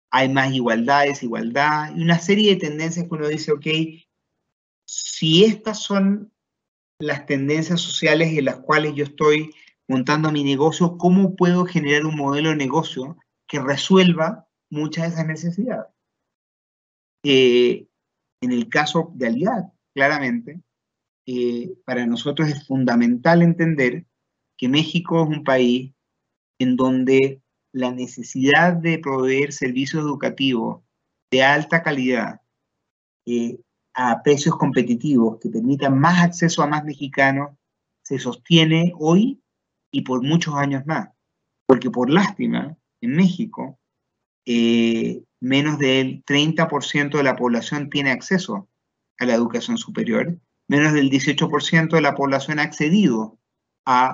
hay más igualdad, desigualdad, y una serie de tendencias que uno dice, ok, si estas son las tendencias sociales en las cuales yo estoy montando mi negocio, ¿cómo puedo generar un modelo de negocio que resuelva muchas de esas necesidades? En el caso de Aliad, claramente, para nosotros es fundamental entender que México es un país en donde la necesidad de proveer servicios educativos de alta calidad a precios competitivos que permitan más acceso a más mexicanos se sostiene hoy y por muchos años más. Porque por lástima, en México, menos del 30% de la población tiene acceso a la educación superior, menos del 18% de la población ha accedido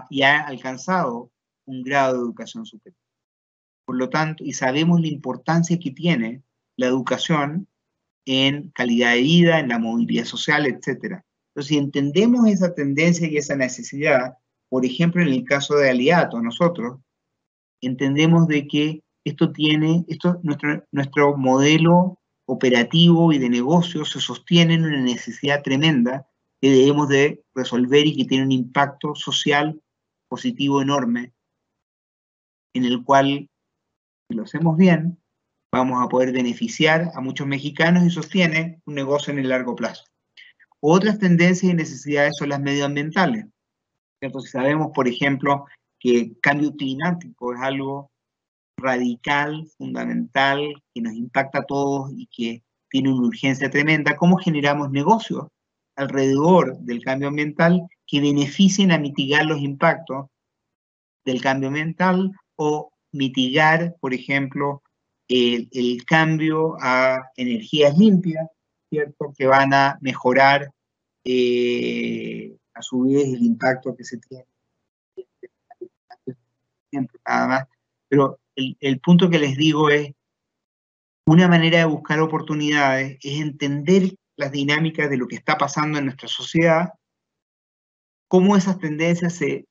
y ha alcanzado un grado de educación superior. Por lo tanto, y sabemos la importancia que tiene la educación en calidad de vida, en la movilidad social, etc. Entonces, si entendemos esa tendencia y esa necesidad, por ejemplo, en el caso de Aliato, nosotros entendemos de que nuestro modelo operativo y de negocio se sostiene en una necesidad tremenda que debemos de resolver y que tiene un impacto social positivo enorme, en el cual, si lo hacemos bien, vamos a poder beneficiar a muchos mexicanos y sostiene un negocio en el largo plazo. Otras tendencias y necesidades son las medioambientales, ¿cierto? Si sabemos, por ejemplo, que el cambio climático es algo radical, fundamental, que nos impacta a todos y que tiene una urgencia tremenda, ¿cómo generamos negocios alrededor del cambio ambiental que beneficien a mitigar los impactos del cambio ambiental o mitigar, por ejemplo, el cambio a energías limpias, ¿cierto? Que van a mejorar a su vez el impacto que se tiene. Nada más. Pero el punto que les digo es, una manera de buscar oportunidades es entender las dinámicas de lo que está pasando en nuestra sociedad, cómo esas tendencias se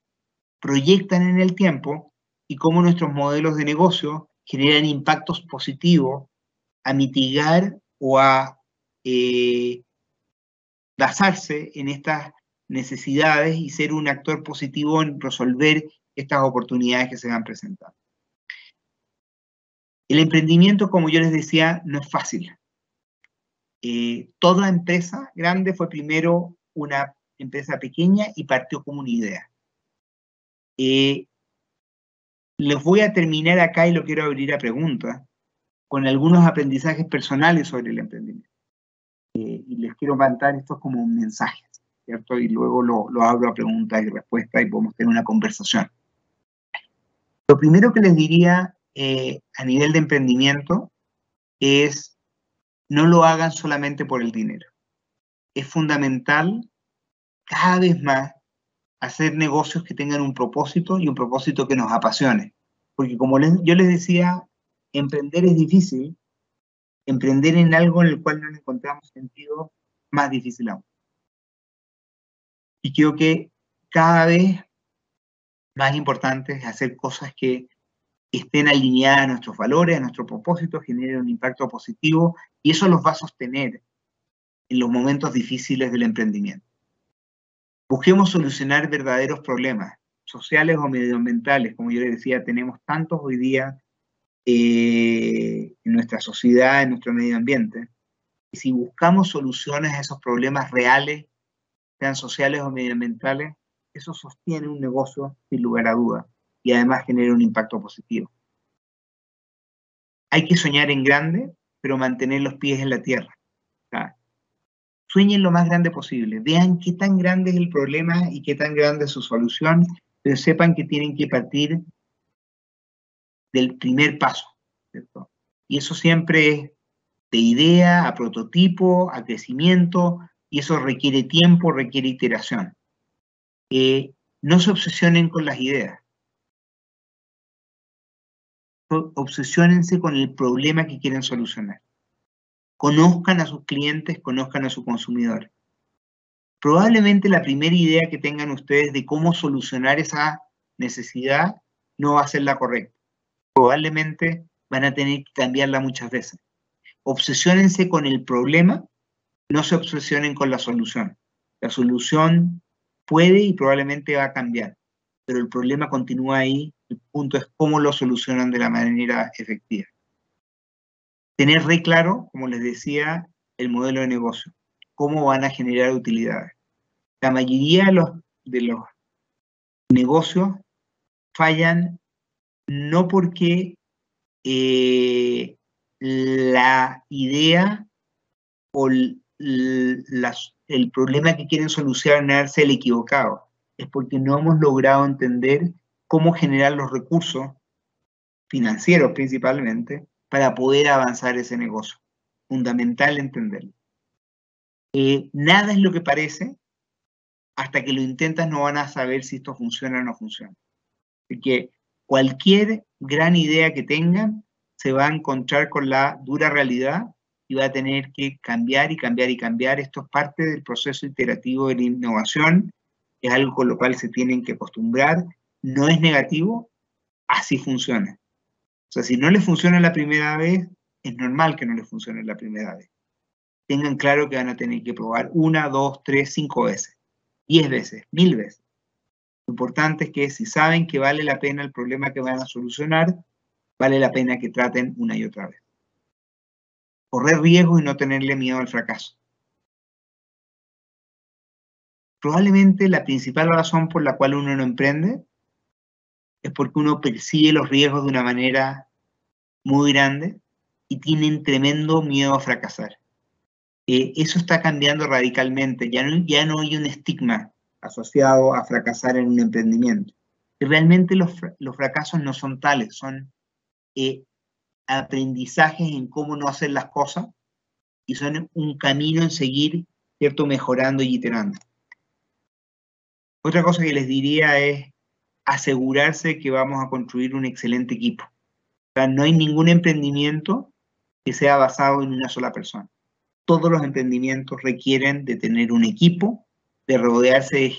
proyectan en el tiempo y cómo nuestros modelos de negocio generan impactos positivos a mitigar o a basarse en estas necesidades y ser un actor positivo en resolver estas oportunidades que se van presentando. El emprendimiento, como yo les decía, no es fácil. Toda empresa grande fue primero una empresa pequeña y partió como una idea. Les voy a terminar acá y lo quiero abrir a preguntas con algunos aprendizajes personales sobre el emprendimiento. Y les quiero mandar estos como mensajes, ¿cierto? Y luego lo abro a preguntas y respuestas y podemos tener una conversación. Lo primero que les diría a nivel de emprendimiento es no lo hagan solamente por el dinero. Es fundamental cada vez más hacer negocios que tengan un propósito y un propósito que nos apasione. Porque como yo les decía, emprender es difícil, emprender en algo en el cual no le encontramos sentido, más difícil aún. Y creo que cada vez más importante es hacer cosas que estén alineadas a nuestros valores, a nuestro propósito, generen un impacto positivo, y eso los va a sostener en los momentos difíciles del emprendimiento. Busquemos solucionar verdaderos problemas, sociales o medioambientales. Como yo les decía, tenemos tantos hoy día en nuestra sociedad, en nuestro medio ambiente. Y si buscamos soluciones a esos problemas reales, sean sociales o medioambientales, eso sostiene un negocio sin lugar a dudas y además genera un impacto positivo. Hay que soñar en grande, pero mantener los pies en la tierra. ¿Sabes? Sueñen lo más grande posible, vean qué tan grande es el problema y qué tan grande es su solución, pero sepan que tienen que partir del primer paso, ¿cierto? Y eso siempre es de idea a prototipo, a crecimiento, y eso requiere tiempo, requiere iteración. No se obsesionen con las ideas. Obsesiónense con el problema que quieren solucionar. Conozcan a sus clientes, conozcan a su consumidor. Probablemente la primera idea que tengan ustedes de cómo solucionar esa necesidad no va a ser la correcta. Probablemente van a tener que cambiarla muchas veces. Obsesiónense con el problema, no se obsesionen con la solución. La solución puede y probablemente va a cambiar, pero el problema continúa ahí. El punto es cómo lo solucionan de la manera efectiva. Tener re claro, como les decía, el modelo de negocio, cómo van a generar utilidades. La mayoría de los negocios fallan no porque la idea o el problema que quieren solucionar sea el equivocado, es porque no hemos logrado entender cómo generar los recursos financieros principalmente para poder avanzar ese negocio. Fundamental entenderlo. Nada es lo que parece, hasta que lo intentas no van a saber si esto funciona o no funciona. Así que cualquier gran idea que tengan se va a encontrar con la dura realidad y va a tener que cambiar y cambiar y cambiar. Esto es parte del proceso iterativo de la innovación, es algo con lo cual se tienen que acostumbrar. No es negativo, así funciona. O sea, si no les funciona la primera vez, es normal que no les funcione la primera vez. Tengan claro que van a tener que probar 1, 2, 3, 5 veces, 10 veces, 1000 veces. Lo importante es que si saben que vale la pena el problema que van a solucionar, vale la pena que traten una y otra vez. Correr riesgos y no tenerle miedo al fracaso. Probablemente la principal razón por la cual uno no emprende es porque uno percibe los riesgos de una manera muy grande y tienen tremendo miedo a fracasar. Eso está cambiando radicalmente. Ya no hay un estigma asociado a fracasar en un emprendimiento. Y realmente los fracasos no son tales, son aprendizajes en cómo no hacer las cosas y son un camino en seguir, ¿cierto?, mejorando y iterando. Otra cosa que les diría es asegurarse que vamos a construir un excelente equipo. O sea, no hay ningún emprendimiento que sea basado en una sola persona. Todos los emprendimientos requieren de tener un equipo, de rodearse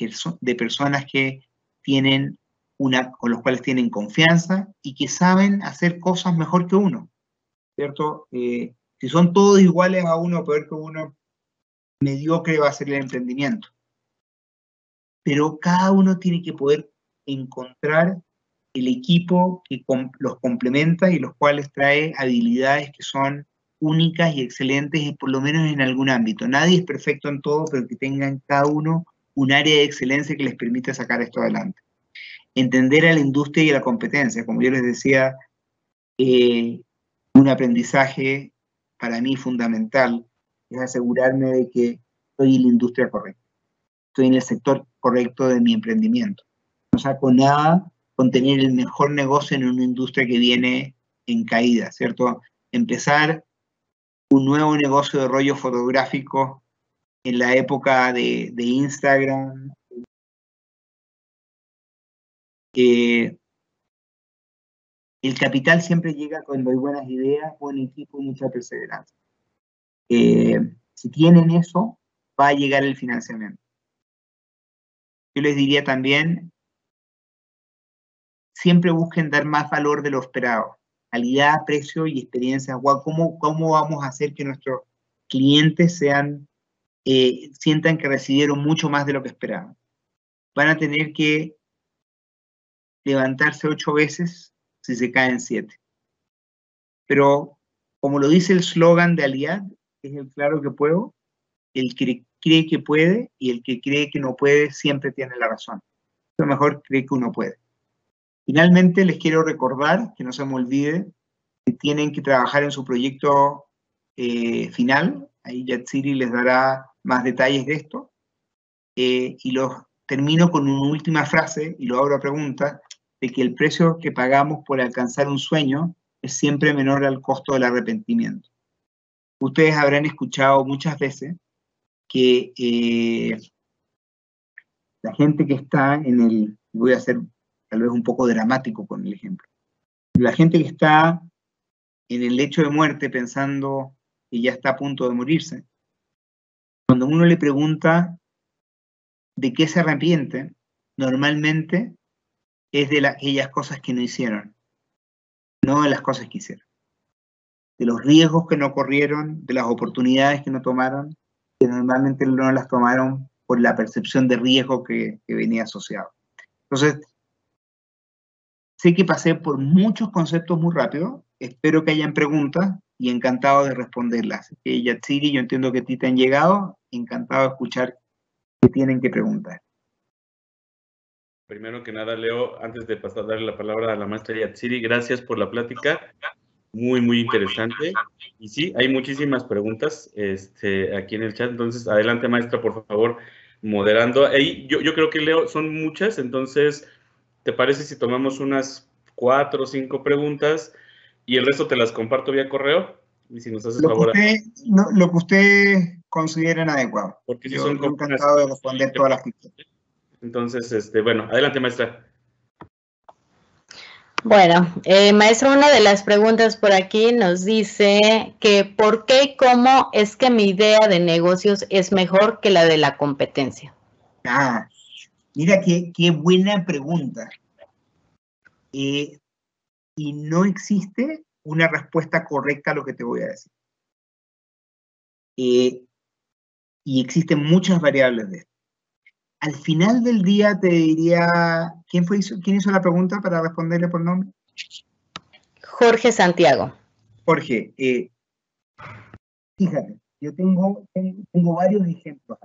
de personas que tienen con los cuales tienen confianza y que saben hacer cosas mejor que uno, ¿cierto? Si son todos iguales a uno, peor que uno, mediocre va a ser el emprendimiento. Pero cada uno tiene que poder encontrar el equipo que los complementa y los cuales trae habilidades que son únicas y excelentes, por lo menos en algún ámbito. Nadie es perfecto en todo, pero que tengan cada uno un área de excelencia que les permita sacar esto adelante. Entender a la industria y a la competencia. Como yo les decía, un aprendizaje para mí fundamental es asegurarme de que estoy en la industria correcta. Estoy en el sector correcto de mi emprendimiento. No saco nada con tener el mejor negocio en una industria que viene en caída, ¿cierto? Empezar un nuevo negocio de rollo fotográfico en la época de Instagram. El capital siempre llega cuando hay buenas ideas, buen equipo y mucha perseverancia. Si tienen eso, va a llegar el financiamiento. Yo les diría también, siempre busquen dar más valor de lo esperado. Calidad, precio y experiencia. ¿Cómo vamos a hacer que nuestros clientes sientan que recibieron mucho más de lo que esperaban? Van a tener que levantarse 8 veces si se caen 7. Pero, como lo dice el slogan de Aliad, es el claro que puedo, el que cree que puede y el que cree que no puede siempre tiene la razón. Lo mejor cree que uno puede. Finalmente, les quiero recordar, que no se me olvide, que tienen que trabajar en su proyecto final. Ahí Yatsiri les dará más detalles de esto. Y los termino con una última frase, y lo abro a pregunta, de que el precio que pagamos por alcanzar un sueño es siempre menor al costo del arrepentimiento. Ustedes habrán escuchado muchas veces que la gente que está voy a ser tal vez un poco dramático con el ejemplo, la gente que está en el lecho de muerte pensando que ya está a punto de morirse, cuando uno le pregunta de qué se arrepiente, normalmente es de aquellas cosas que no hicieron, no de las cosas que hicieron. De los riesgos que no corrieron, de las oportunidades que no tomaron, que normalmente no las tomaron por la percepción de riesgo que venía asociado. Entonces, sé que pasé por muchos conceptos muy rápido, espero que hayan preguntas y encantado de responderlas. Yatsiri, yo entiendo que a ti te han llegado, encantado de escuchar qué tienen que preguntar. Primero que nada, Leo, antes de pasar a darle la palabra a la maestra Yatsiri, gracias por la plática, muy, muy interesante. Y sí, hay muchísimas preguntas aquí en el chat, entonces adelante, maestra, por favor, moderando. Ahí, yo creo que, Leo, son muchas, entonces, ¿te parece si tomamos unas 4 o 5 preguntas y el resto te las comparto vía correo? Y si nos haces favor. Lo que ustedes consideren adecuado. Porque si son encantado de responder todas las questions. Entonces, bueno, adelante, maestra. Bueno, maestro, una de las preguntas por aquí nos dice que ¿por qué y cómo es que mi idea de negocios es mejor que la de la competencia? Mira qué buena pregunta. Y no existe una respuesta correcta a lo que te voy a decir. Y existen muchas variables de esto. Al final del día te diría, ¿quién hizo la pregunta para responderle por nombre? Jorge Santiago. Jorge, fíjate, yo tengo varios ejemplos.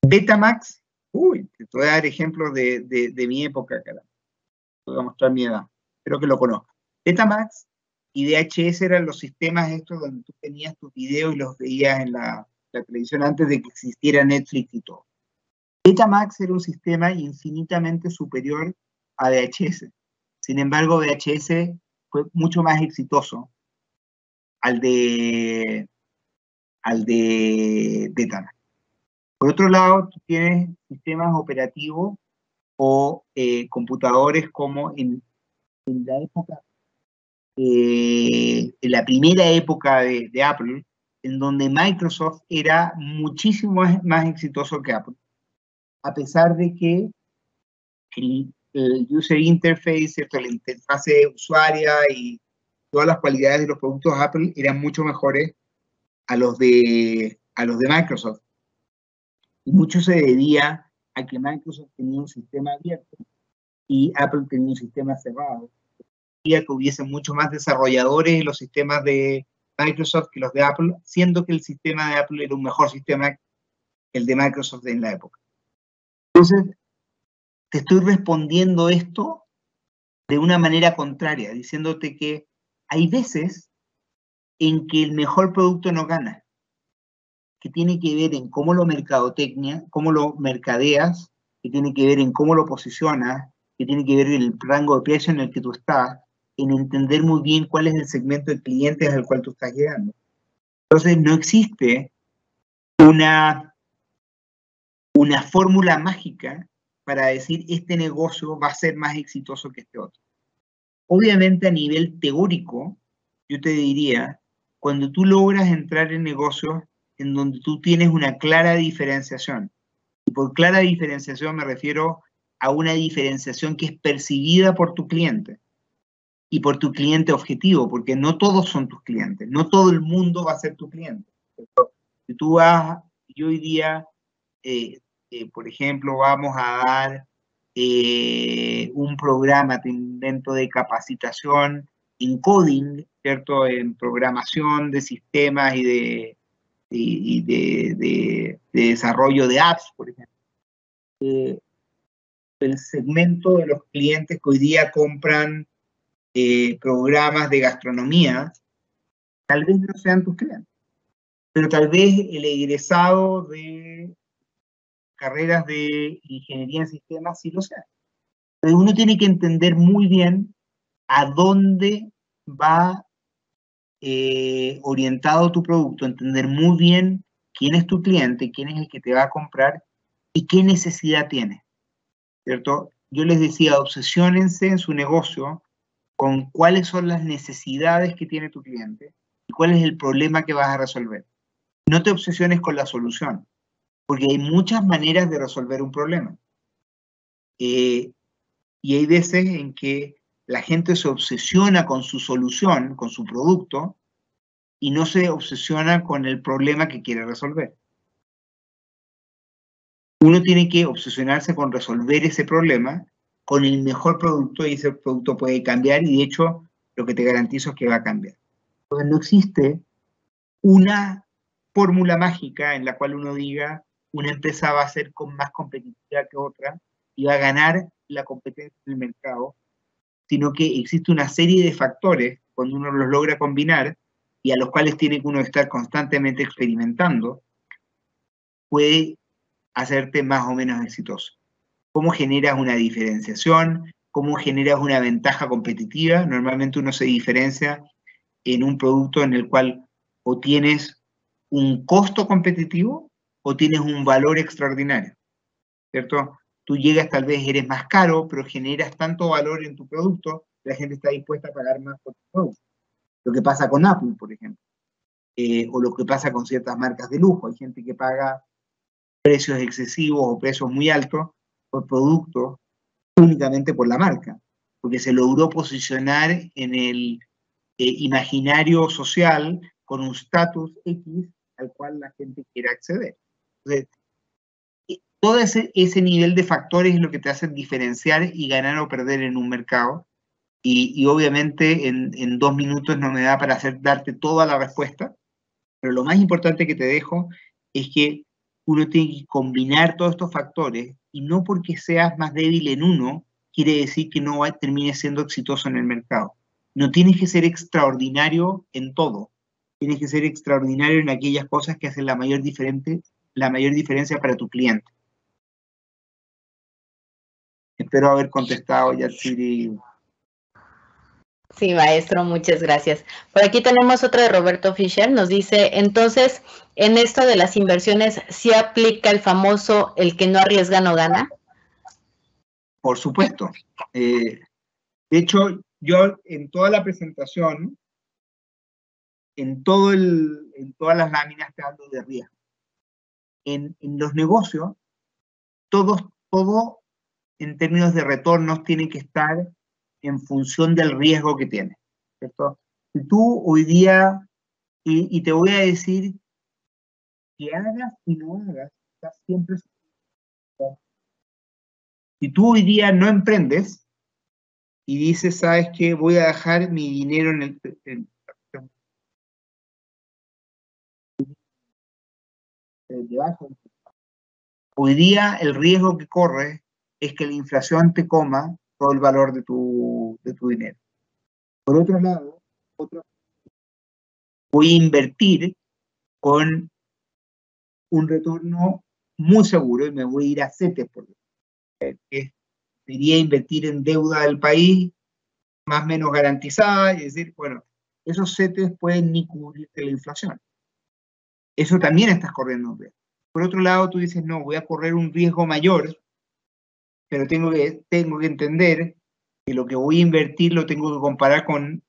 Betamax, te voy a dar ejemplos de mi época, cara. Te voy a mostrar mi edad, espero que lo conozcas. Betamax y VHS eran los sistemas estos donde tú tenías tus videos y los veías en la televisión antes de que existiera Netflix y todo. Betamax era un sistema infinitamente superior a VHS. Sin embargo, VHS fue mucho más exitoso al de Tana. Por otro lado, tú tienes sistemas operativos o computadores como en la época, en la primera época de Apple, en donde Microsoft era muchísimo más exitoso que Apple, a pesar de que el user interface, ¿cierto? La interfase usuaria y todas las cualidades de los productos Apple eran mucho mejores a los de Microsoft. Y mucho se debía a que Microsoft tenía un sistema abierto y Apple tenía un sistema cerrado. Que hubiese mucho más desarrolladores en los sistemas de Microsoft que los de Apple, siendo que el sistema de Apple era un mejor sistema que el de Microsoft en la época. Entonces, te estoy respondiendo esto de una manera contraria, diciéndote que hay veces en que el mejor producto no gana, que tiene que ver en cómo lo mercadotecnia, cómo lo mercadeas, que tiene que ver en cómo lo posicionas, que tiene que ver en el rango de precio en el que tú estás, en entender muy bien cuál es el segmento de clientes al cual tú estás llegando. Entonces, no existe una fórmula mágica para decir este negocio va a ser más exitoso que este otro. Obviamente, a nivel teórico, yo te diría, cuando tú logras entrar en negocios en donde tú tienes una clara diferenciación, y por clara diferenciación me refiero a una diferenciación que es percibida por tu cliente, y por tu cliente objetivo, porque no todos son tus clientes, no todo el mundo va a ser tu cliente. Si tú vas, yo hoy día, por ejemplo, vamos a dar un programa dentro de capacitación en coding, ¿cierto? En programación de sistemas y de desarrollo de apps, por ejemplo. El segmento de los clientes que hoy día compran programas de gastronomía, tal vez no sean tus clientes, pero tal vez el egresado de carreras de ingeniería en sistemas sí lo sea. Pero uno tiene que entender muy bien a dónde va orientado tu producto, entender muy bien quién es tu cliente, quién es el que te va a comprar y qué necesidad tiene, ¿cierto? Yo les decía, obsesiónense en su negocio con cuáles son las necesidades que tiene tu cliente y cuál es el problema que vas a resolver. No te obsesiones con la solución, porque hay muchas maneras de resolver un problema. Y hay veces en que la gente se obsesiona con su solución, con su producto, y no se obsesiona con el problema que quiere resolver. Uno tiene que obsesionarse con resolver ese problema con el mejor producto, y ese producto puede cambiar, y de hecho lo que te garantizo es que va a cambiar. Entonces no existe una fórmula mágica en la cual uno diga una empresa va a ser más competitiva que otra y va a ganar la competencia en el mercado, sino que existe una serie de factores cuando uno los logra combinar y a los cuales tiene que uno estar constantemente experimentando, puede hacerte más o menos exitoso. ¿Cómo generas una diferenciación? ¿Cómo generas una ventaja competitiva? Normalmente uno se diferencia en un producto en el cual o tienes un costo competitivo o tienes un valor extraordinario, ¿cierto? Tú llegas, tal vez eres más caro, pero generas tanto valor en tu producto, la gente está dispuesta a pagar más por tu producto. Lo que pasa con Apple, por ejemplo, o lo que pasa con ciertas marcas de lujo. Hay gente que paga precios excesivos o precios muy altos por productos únicamente por la marca, porque se logró posicionar en el imaginario social con un estatus X al cual la gente quiere acceder. Entonces, todo ese nivel de factores es lo que te hacen diferenciar y ganar o perder en un mercado. Y obviamente en 2 minutos no me da para darte toda la respuesta, pero lo más importante que te dejo es que uno tiene que combinar todos estos factores, y no porque seas más débil en uno, quiere decir que no termines siendo exitoso en el mercado. No tienes que ser extraordinario en todo, tienes que ser extraordinario en aquellas cosas que hacen la mayor diferencia para tu cliente. Espero haber contestado, Yatsiri. Sí, maestro, muchas gracias. Por aquí tenemos otra de Roberto Fischer, nos dice, entonces, en esto de las inversiones, ¿sí aplica el famoso el que no arriesga no gana? Por supuesto. De hecho, yo en toda la presentación, en todas las láminas te hablo de riesgo. En los negocios, todo en términos de retornos tiene que estar en función del riesgo que tiene, ¿cierto? Si tú hoy día, y te voy a decir que hagas y no hagas, estás siempre. Si tú hoy día no emprendes y dices, ¿sabes qué? Voy a dejar mi dinero en el debajo. Hoy día el riesgo que corres es que la inflación te coma todo el valor de tu dinero. Por otro lado, voy a invertir con un retorno muy seguro y me voy a ir a CETES, porque sería invertir en deuda del país más o menos garantizada, y decir, bueno, esos CETES pueden ni cubrirte la inflación. Eso también estás corriendo un riesgo. Por otro lado, tú dices, no, voy a correr un riesgo mayor, pero tengo que entender que lo que voy a invertir lo tengo que comparar con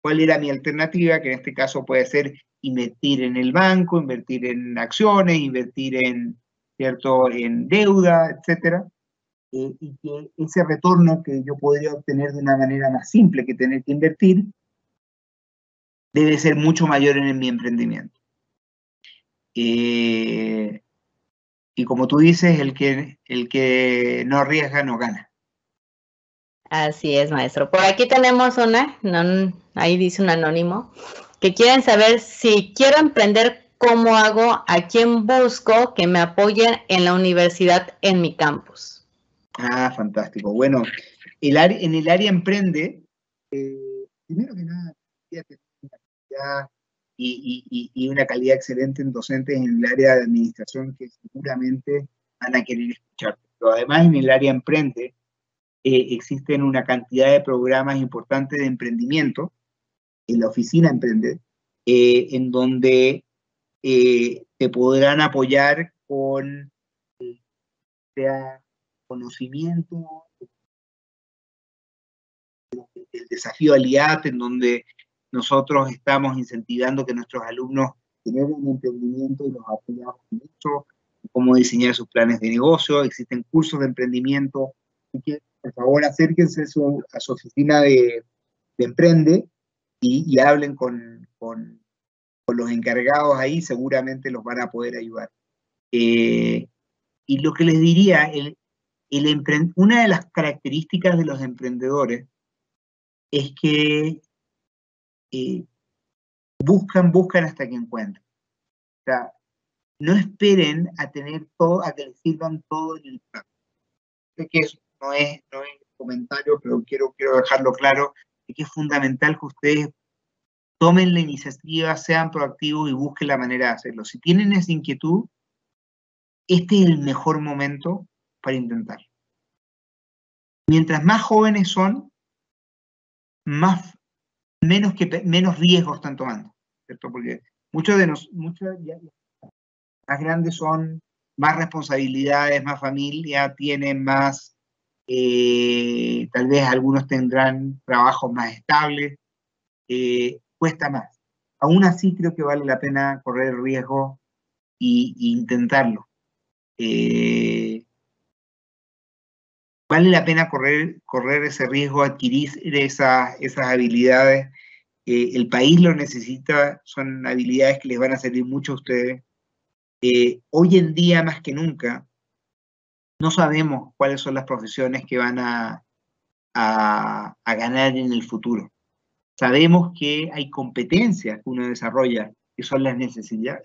cuál era mi alternativa, que en este caso puede ser invertir en el banco, invertir en acciones, invertir en deuda, etcétera, y que ese retorno que yo podría obtener de una manera más simple que tener que invertir, debe ser mucho mayor en mi emprendimiento. Y como tú dices, el que no arriesga no gana. Así es, maestro. Por aquí tenemos una, ahí dice un anónimo, que quieren saber si quiero emprender, ¿cómo hago? ¿A quién busco que me apoyen en la universidad en mi campus? Ah, fantástico. Bueno, en el área emprende, primero que nada, y una calidad excelente en docentes en el área de administración que seguramente van a querer escuchar. Pero además en el área emprende existen una cantidad de programas importantes de emprendimiento en la oficina emprende, en donde te podrán apoyar con sea conocimiento, el desafío Aliat, en donde nosotros estamos incentivando que nuestros alumnos tengan un emprendimiento y los apoyamos mucho, cómo diseñar sus planes de negocio, existen cursos de emprendimiento, así que por favor acérquense a su oficina de Emprende y hablen con los encargados ahí, seguramente los van a poder ayudar. Y lo que les diría, una de las características de los emprendedores es que buscan hasta que encuentren. O sea, no esperen a tener todo, a que les sirvan todo en el plan. Sé que eso no es comentario, pero quiero dejarlo claro, de que es fundamental que ustedes tomen la iniciativa, sean proactivos y busquen la manera de hacerlo. Si tienen esa inquietud, este es el mejor momento para intentarlo. Mientras más jóvenes son, menos riesgos están tomando, ¿cierto? Porque muchos ya más grandes son más responsabilidades, más familia, tienen más, tal vez algunos tendrán trabajos más estables, cuesta más. Aún así creo que vale la pena correr el riesgo e intentarlo. Vale la pena correr ese riesgo, adquirir esas habilidades. El país lo necesita, son habilidades que les van a servir mucho a ustedes. Hoy en día, más que nunca, no sabemos cuáles son las profesiones que van a ganar en el futuro. Sabemos que hay competencias que uno desarrolla, que son las necesarias.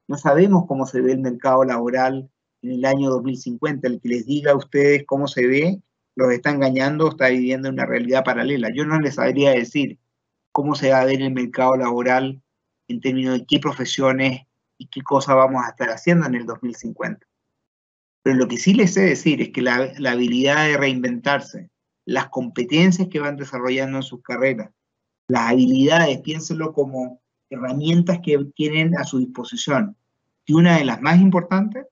No sabemos cómo se ve el mercado laboral en el año 2050. El que les diga a ustedes cómo se ve, los está engañando, está viviendo una realidad paralela. Yo no les sabría decir cómo se va a ver el mercado laboral en términos de qué profesiones y qué cosas vamos a estar haciendo en el 2050. Pero lo que sí les sé decir es que la habilidad de reinventarse, las competencias que van desarrollando en sus carreras, las habilidades, piénsenlo como herramientas que tienen a su disposición. Y una de las más importantes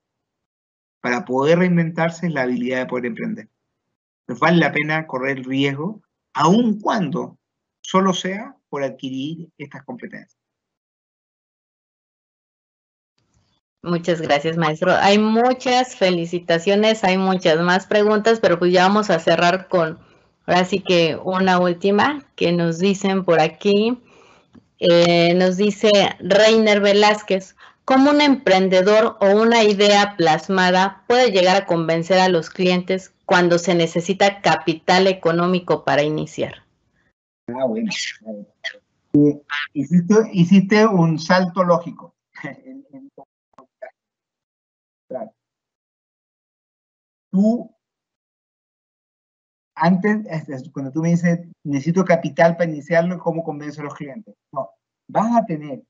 para poder reinventarse es la habilidad de poder emprender. Nos vale la pena correr el riesgo, aun cuando solo sea por adquirir estas competencias. Muchas gracias, maestro. Hay muchas felicitaciones, hay muchas más preguntas, pero pues ya vamos a cerrar con, ahora sí que una última que nos dicen por aquí. Nos dice Reiner Velázquez, ¿cómo un emprendedor o una idea plasmada puede llegar a convencer a los clientes cuando se necesita capital económico para iniciar? Ah, bueno. Hiciste un salto lógico. Claro. Tú, antes, cuando tú me dices, necesito capital para iniciarlo, ¿cómo convenzo a los clientes? No, vas a tener,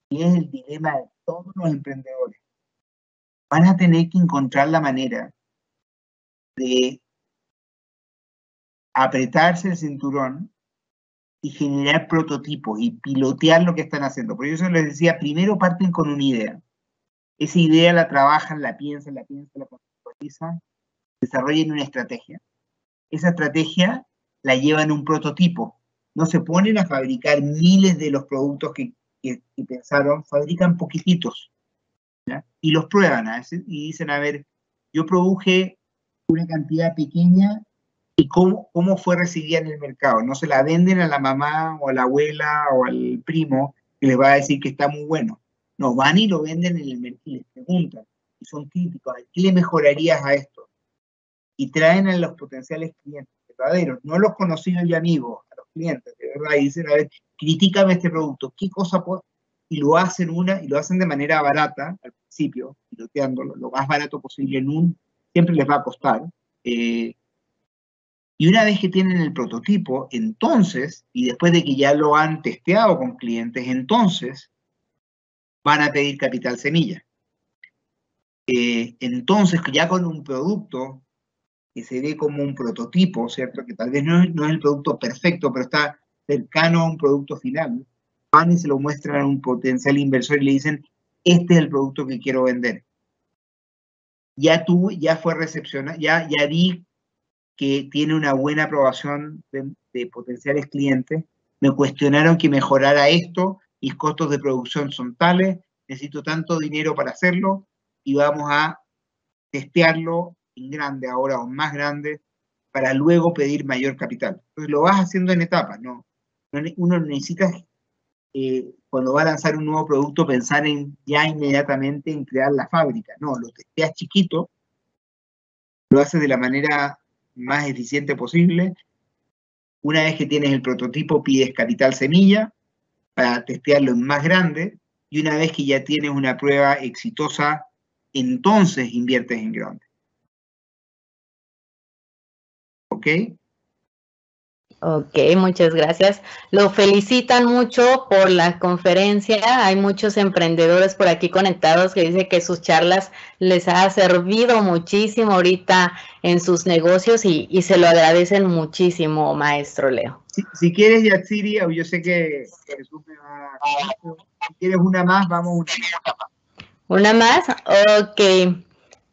y es el dilema de todos los emprendedores, van a tener que encontrar la manera de apretarse el cinturón y generar prototipos y pilotear lo que están haciendo. Por eso les decía, primero parten con una idea. Esa idea la trabajan, la piensan, la conceptualizan, desarrollan una estrategia. Esa estrategia la llevan a un prototipo. No se ponen a fabricar miles de los productos que pensaron, fabrican poquititos, ¿ya? Y los prueban, y dicen, a ver, yo produje una cantidad pequeña y cómo fue recibida en el mercado. No se la venden a la mamá o a la abuela o al primo que les va a decir que está muy bueno. No, van y lo venden en el mercado y les preguntan, y son críticos, ¿qué le mejorarías a esto? Y traen a los potenciales clientes verdaderos, no los conocidos y amigos, a los clientes, de verdad, y dicen, a ver, critícame este producto, ¿qué cosa puedo? Y lo hacen de manera barata, al principio, piloteándolo, lo más barato posible, siempre les va a costar, y una vez que tienen el prototipo, entonces, y después de que ya lo han testeado con clientes, entonces van a pedir capital semilla. Entonces, ya con un producto que se ve como un prototipo, ¿cierto? Que tal vez no es el producto perfecto, pero está cercano a un producto final. Van y se lo muestran a un potencial inversor y le dicen, este es el producto que quiero vender. Ya fue recepcionado, ya vi que tiene una buena aprobación de potenciales clientes, me cuestionaron que mejorara esto, mis costos de producción son tales, necesito tanto dinero para hacerlo, y vamos a testearlo en grande ahora o más grande, para luego pedir mayor capital. Entonces lo vas haciendo en etapas, ¿no? Uno necesita, cuando va a lanzar un nuevo producto, pensar ya inmediatamente en crear la fábrica. No, lo testeas chiquito, lo haces de la manera más eficiente posible. Una vez que tienes el prototipo, pides capital semilla para testearlo en más grande, y una vez que ya tienes una prueba exitosa, entonces inviertes en grande. ¿Ok? Ok, muchas gracias. Lo felicitan mucho por la conferencia. Hay muchos emprendedores por aquí conectados que dicen que sus charlas les ha servido muchísimo ahorita en sus negocios y se lo agradecen muchísimo, maestro Leo. Si quieres, Yatsiri, yo sé que Jesús me va a... Si quieres una más, vamos una más. ¿Una más? Ok.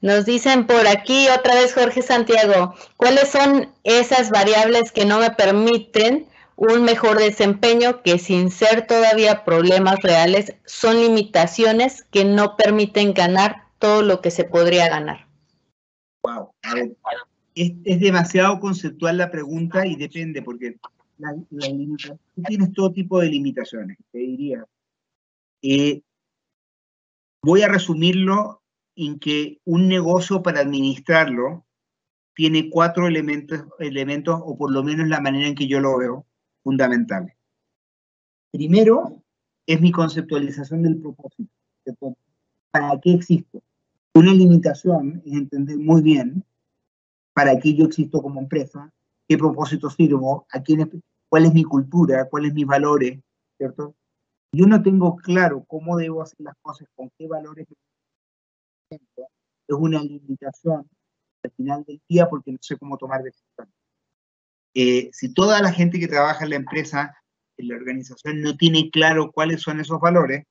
Nos dicen por aquí otra vez Jorge Santiago, ¿cuáles son esas variables que no me permiten un mejor desempeño que sin ser todavía problemas reales son limitaciones que no permiten ganar todo lo que se podría ganar? Wow, a ver, es demasiado conceptual la pregunta y depende porque tú tienes todo tipo de limitaciones, te diría. Voy a resumirlo en que un negocio para administrarlo tiene 4 elementos, o por lo menos la manera en que yo lo veo, fundamentales. Primero, es mi conceptualización del propósito. ¿Para qué existo? Una limitación es entender muy bien para qué yo existo como empresa, qué propósito sirvo, cuál es mi cultura, cuáles mis valores, ¿cierto? Yo no tengo claro cómo debo hacer las cosas, con qué valores, es una limitación al final del día porque no sé cómo tomar decisiones. Si toda la gente que trabaja en la empresa, en la organización, no tiene claro cuáles son esos valores,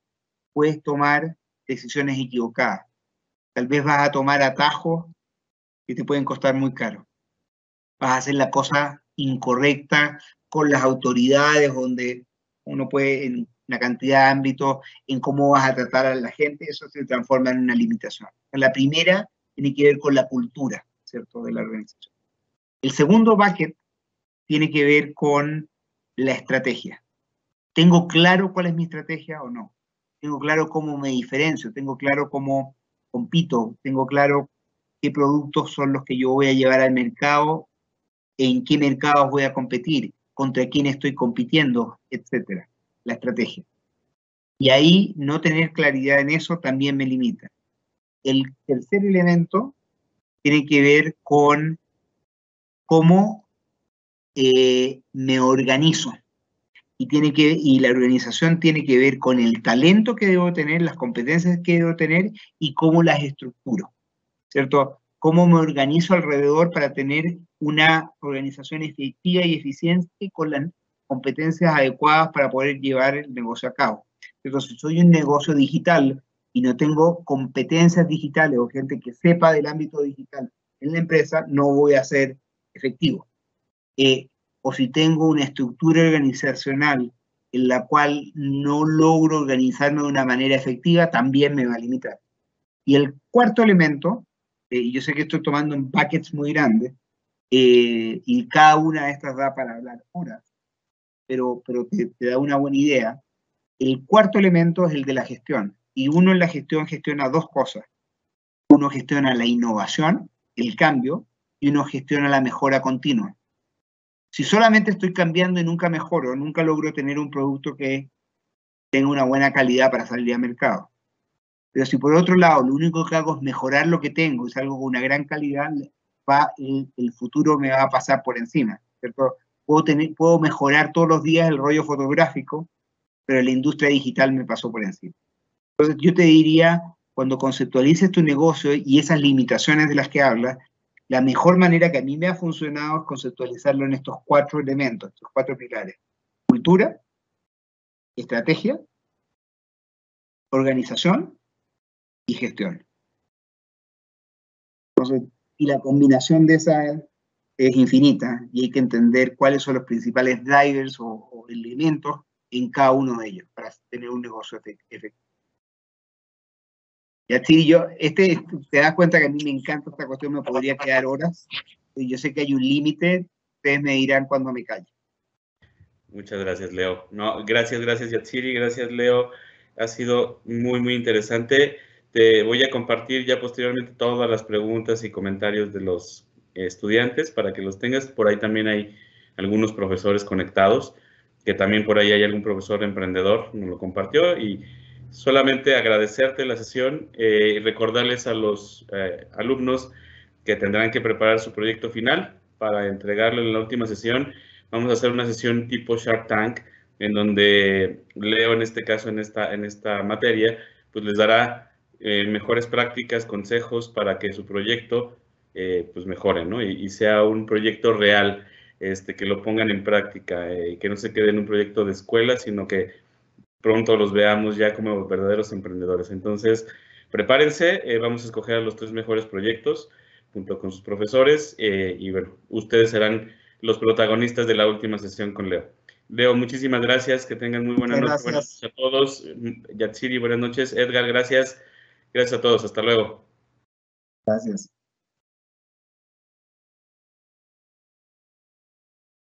puedes tomar decisiones equivocadas. Tal vez vas a tomar atajos que te pueden costar muy caro. Vas a hacer la cosa incorrecta con las autoridades, donde uno puede, en una cantidad de ámbitos, en cómo vas a tratar a la gente, eso se transforma en una limitación. La primera tiene que ver con la cultura, ¿cierto?, de la organización. El segundo bucket tiene que ver con la estrategia. ¿Tengo claro cuál es mi estrategia o no? ¿Tengo claro cómo me diferencio? ¿Tengo claro cómo compito? ¿Tengo claro qué productos son los que yo voy a llevar al mercado? ¿En qué mercados voy a competir? ¿Contra quién estoy compitiendo? Etcétera. La estrategia. Y ahí no tener claridad en eso también me limita. El tercer elemento tiene que ver con cómo me organizo. Y la organización tiene que ver con el talento que debo tener, las competencias que debo tener y cómo las estructuro, ¿cierto? Cómo me organizo alrededor para tener una organización efectiva y eficiente con las competencias adecuadas para poder llevar el negocio a cabo. Entonces, si soy un negocio digital y no tengo competencias digitales o gente que sepa del ámbito digital en la empresa, no voy a ser efectivo. O si tengo una estructura organizacional en la cual no logro organizarme de una manera efectiva, también me va a limitar. Y el cuarto elemento, y yo sé que estoy tomando en buckets muy grandes, y cada una de estas da para hablar horas, pero te da una buena idea. El cuarto elemento es el de la gestión, y uno en la gestión gestiona dos cosas. Uno gestiona la innovación, el cambio, y uno gestiona la mejora continua. Si solamente estoy cambiando y nunca mejoro, nunca logro tener un producto que tenga una buena calidad para salir al mercado. Pero si por otro lado lo único que hago es mejorar lo que tengo y salgo con una gran calidad, el futuro me va a pasar por encima, ¿cierto? Puedo mejorar todos los días el rollo fotográfico, pero la industria digital me pasó por encima. Entonces yo te diría, cuando conceptualices tu negocio y esas limitaciones de las que hablas, la mejor manera que a mí me ha funcionado es conceptualizarlo en estos cuatro elementos, estos cuatro pilares. Cultura, estrategia, organización y gestión. Entonces, y la combinación de esas es infinita y hay que entender cuáles son los principales drivers o elementos en cada uno de ellos para tener un negocio efectivo. Y así te das cuenta que a mí me encanta esta cuestión, me podría quedar horas. Y yo sé que hay un límite, ustedes me dirán cuando me calle. Muchas gracias, Leo. No, gracias Yatsiri, gracias Leo. Ha sido muy, muy interesante. Te voy a compartir ya posteriormente todas las preguntas y comentarios de los estudiantes para que los tengas. Por ahí también hay algunos profesores conectados, que también por ahí hay algún profesor emprendedor, nos lo compartió. Y solamente agradecerte la sesión y recordarles a los alumnos que tendrán que preparar su proyecto final para entregarlo en la última sesión. Vamos a hacer una sesión tipo Shark Tank, en donde Leo, en este caso, en esta materia, pues les dará mejores prácticas, consejos para que su proyecto pues mejore, ¿no? Y sea un proyecto real, que lo pongan en práctica, que no se quede en un proyecto de escuela, sino que pronto los veamos ya como verdaderos emprendedores. Entonces, prepárense, vamos a escoger a los 3 mejores proyectos junto con sus profesores y bueno, ustedes serán los protagonistas de la última sesión con Leo. Leo, muchísimas gracias, que tengan muy buenas noches. Buenas noches a todos. Yatsiri, buenas noches. Edgar, gracias. Gracias a todos, hasta luego. Gracias.